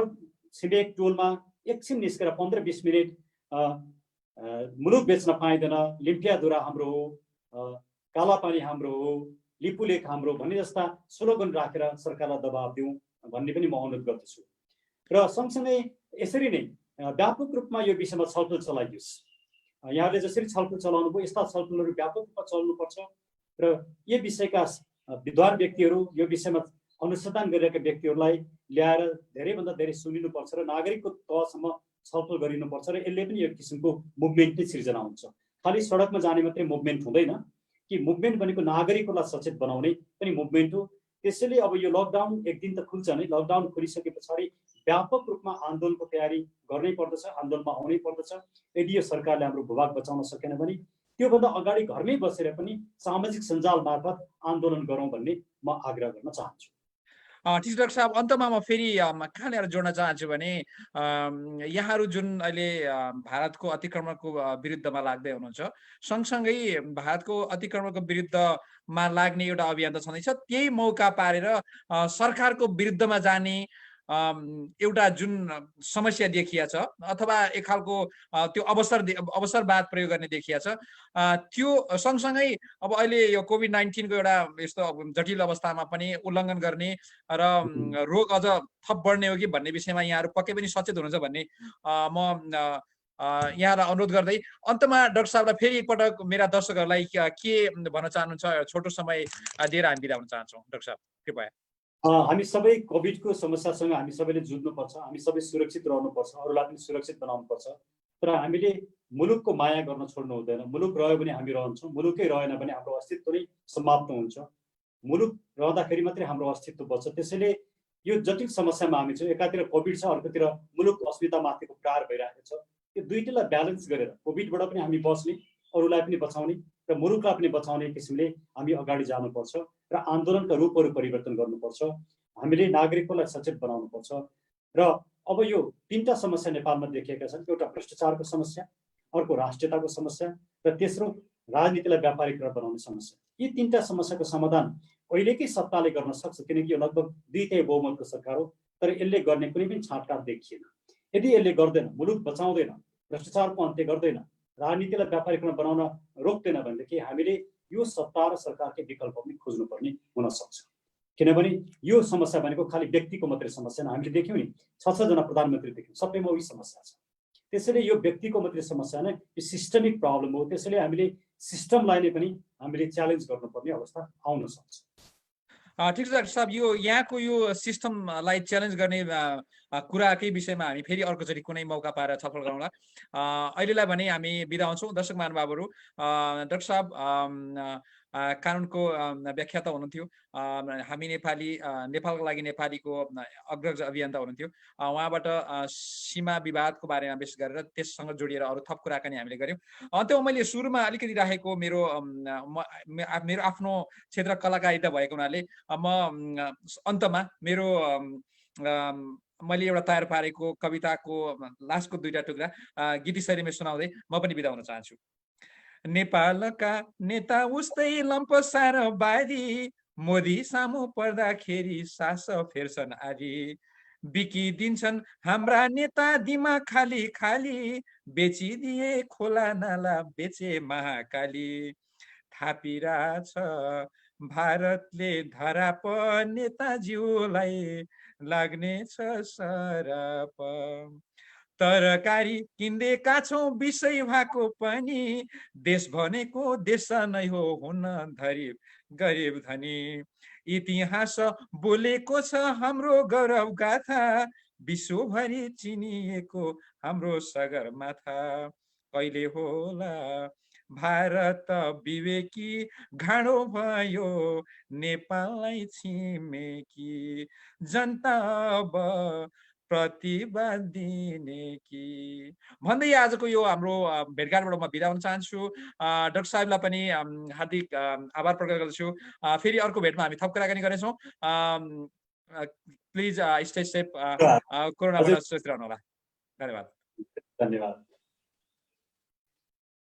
छिमेक टोलमा एकछिन निस्केर 15-20 मिनट मुलुक बेच्न पाइँदैन, लिम्पियाधुरा हाम्रो हो, कालापानी हाम्रो हो, लिपुलेक हाम्रो भन्ने जस्ता स्लोगन राखेर सरकारलाई दबाब दिउँ भन्ने पनि म अनुरोध गर्दछु। र सँगसँगै यसरी नै व्यापक रूपमा यो विषयमा छलफल चलाइयोस्। यहाँले जसरी छलफल चलाउनु भयो यस्ता छलफलहरू व्यापक रूपमा चल्नुपर्छ र यो विषयका विद्वान व्यक्तिहरू, यो विषयमा अनुसन्धान गरिरहेका व्यक्तिहरूलाई ल्याएर धेरैभन्दा धेरै सुनिनुपर्छ र नागरिकको तहसम्म छलफल गरिनुपर्छ र यसले पनि एक किसिमको मुभमेन्ट नै सिर्जना हुन्छ। खालि सडकमा जाने मात्रै मुभमेन्ट हुँदैन कि मुभमेन्ट भनेको नागरिकहरूलाई सचेत बनाउने पनि मुभमेन्ट हो। त्यसैले अब यो लकडाउन एक दिन त खुल्छ नै, लकडाउन खोलिसके पछाडि व्यापक रूपमा आन्दोलनको तयारी गर्नै पर्दछ, आन्दोलनमा आउनै पर्दछ। यदि यो सरकारले हाम्रो भूभाग बचाउन सकेन भने त्योभन्दा अगाडि घरमै बसेर पनि सामाजिक सञ्जाल मार्फत आन्दोलन गरौँ भन्ने म आग्रह गर्न चाहन्छु। ठिक छ डाक्टर साहब, अन्तमा म फेरि कहाँनिर जोड्न चाहन्छु भने यहाँहरू जुन अहिले भारतको अतिक्रमणको विरुद्धमा लाग्दै हुनुहुन्छ, सँगसँगै भारतको अतिक्रमणको विरुद्धमा लाग्ने एउटा अभियान त छँदैछ, त्यही मौका पारेर सरकारको विरुद्धमा जाने एउटा जुन समस्या देखिया छ अथवा एक खालको त्यो अवसरवाद प्रयोग गर्ने देखिया छ, त्यो सँगसँगै अब अहिले यो कोभिड-19 को एउटा यस्तो जटिल अवस्थामा पनि उल्लङ्घन गर्ने र रोग अझ थप बढ्ने हो कि भन्ने विषयमा यहाँहरू पक्कै पनि सचेत हुनुहुन्छ भन्ने म यहाँलाई अनुरोध गर्दै अन्तमा डाक्टर साहबलाई फेरि एकपटक मेरा दर्शकहरूलाई के भन्न चाहनुहुन्छ? छोटो समय दिएर हामी बिदा हुन चाहन्छौँ। डाक्टर साहब कृपया। हामी सबै कोभिडको समस्यासँग हामी सबैले जुझ्नुपर्छ, हामी सबै सुरक्षित रहनुपर्छ, अरूलाई पनि सुरक्षित बनाउनुपर्छ। तर हामीले मुलुकको माया गर्न छोड्नु हुँदैन। मुलुक रह्यो भने हामी रहन्छौँ, मुलुकै रहेन भने हाम्रो अस्तित्व नै समाप्त हुन्छ। मुलुक रहँदाखेरि मात्रै हाम्रो अस्तित्व बच्छ। त्यसैले यो जटिल समस्यामा हामी छौँ। एकातिर कोभिड छ, अर्कोतिर मुलुक अस्मितामाथिको प्रहार भइरहेको छ। यो दुईटैलाई ब्यालेन्स गरेर कोभिडबाट पनि हामी बच्ने, अरूलाई पनि बचाउने र मुलुकलाई पनि बचाउने किसिमले हामी अगाडि जानुपर्छ र आन्दोलनका रूपहरू परिवर्तन गर्नुपर्छ। हामीले नागरिकलाई सचेत बनाउनुपर्छ। र अब यो 3टा समस्या नेपालमा देखिएका छन्। एउटा भ्रष्टाचारको समस्या, अर्को राष्ट्रियताको समस्या र तेस्रो राजनीतिलाई व्यापारीकरण बनाउने समस्या। यी 3टा समस्याको समाधान अहिलेकै सत्ताले गर्न सक्छ, किनकि यो लगभग 2/3 बहुमतको सरकार हो। तर यसले गर्ने कुनै पनि छाँटकाट देखिएन। यदि यसले गर्दैन, मुलुक बचाउँदैन, भ्रष्टाचारको अन्त्य गर्दैन, राजनीतिलाई व्यापारीकरण बनाउन रोक्दैन भनेदेखि हामीले यो सत्ता र सरकारकै विकल्प पनि खोज्नुपर्ने हुन सक्छ। किनभने यो समस्या भनेको खालि व्यक्तिको मात्रै समस्या होइन। हामीले देख्यौँ नि 6 जना प्रधानमन्त्री देख्यौँ, सबैमा उही समस्या छ। त्यसैले यो व्यक्तिको मात्रै समस्या होइन, यो सिस्टमिक प्रब्लम हो। त्यसैले हामीले सिस्टमलाई नै पनि हामीले च्यालेन्ज गर्नुपर्ने अवस्था आउन सक्छ। ठिक छ डाक्टर साहब, यो यहाँको यो सिस्टमलाई च्यालेन्ज गर्ने कुराकै विषयमा हामी फेरि अर्कोचोटि कुनै मौका पाएर छलफल गरौँला। अहिलेलाई भने हामी बिदा हुन्छौँ। दर्शक महानुभावहरू, डाक्टर साहब कानुनको व्याख्याता हुनुहुन्थ्यो, हामी नेपालको लागि नेपालीको अग्रज अभियन्ता हुनुहुन्थ्यो। उहाँबाट सीमा विवादको बारेमा विशेष गरेर त्यससँग जोडिएर अरू थप कुराकानी हामीले गऱ्यौँ। अन्त्यमा मैले सुरुमा अलिकति राखेको मेरो आफ्नो क्षेत्र कलाकारिता भएको हुनाले म अन्तमा मेरो मैले एउटा तयार पारेको कविताको लास्टको 2टा टुक्रा गीत शैलीमा सुनाउँदै म पनि बिदा हुन चाहन्छु। नेपालका नेता उस्तै लम्पसार बारी, मोदी सामु पर्दाखेरि सास फेर्छन् आरी, बिकिदिन्छन् हाम्रा नेता दिमाग खाली खाली, बेचिदिए खोला नाला बेचे महाकाली, थापिरहेछ भारतले धराप नेताज्यूलाई लाग्नेछ सराप। तरकारी किन्देका छौँ विषय भएको पनि देश भनेको देश नै हो हुन धरी गरिब धनी। इतिहास बोलेको छ हाम्रो गौरव गाथा विश्वभरि चिनिएको हाम्रो सगरमाथा। कहिले होला भारत विवेकी घाँडो भयो नेपाललाई छिमेकी जनता अब प्रतिवाद दिने कि भन्दै आजको यो हाम्रो भेटघाटबाट म बिदा हुन चाहन्छु। डाक्टर साहेबलाई पनि हार्दिक आभार प्रकट गर्दछु। फेरि अर्को भेटमा हामी थप कुराकानी गर्नेछौँ। प्लिज स्टे सेफ, कोरोनाबाट सुरक्षित रहनुहोला। धन्यवाद। धन्यवाद।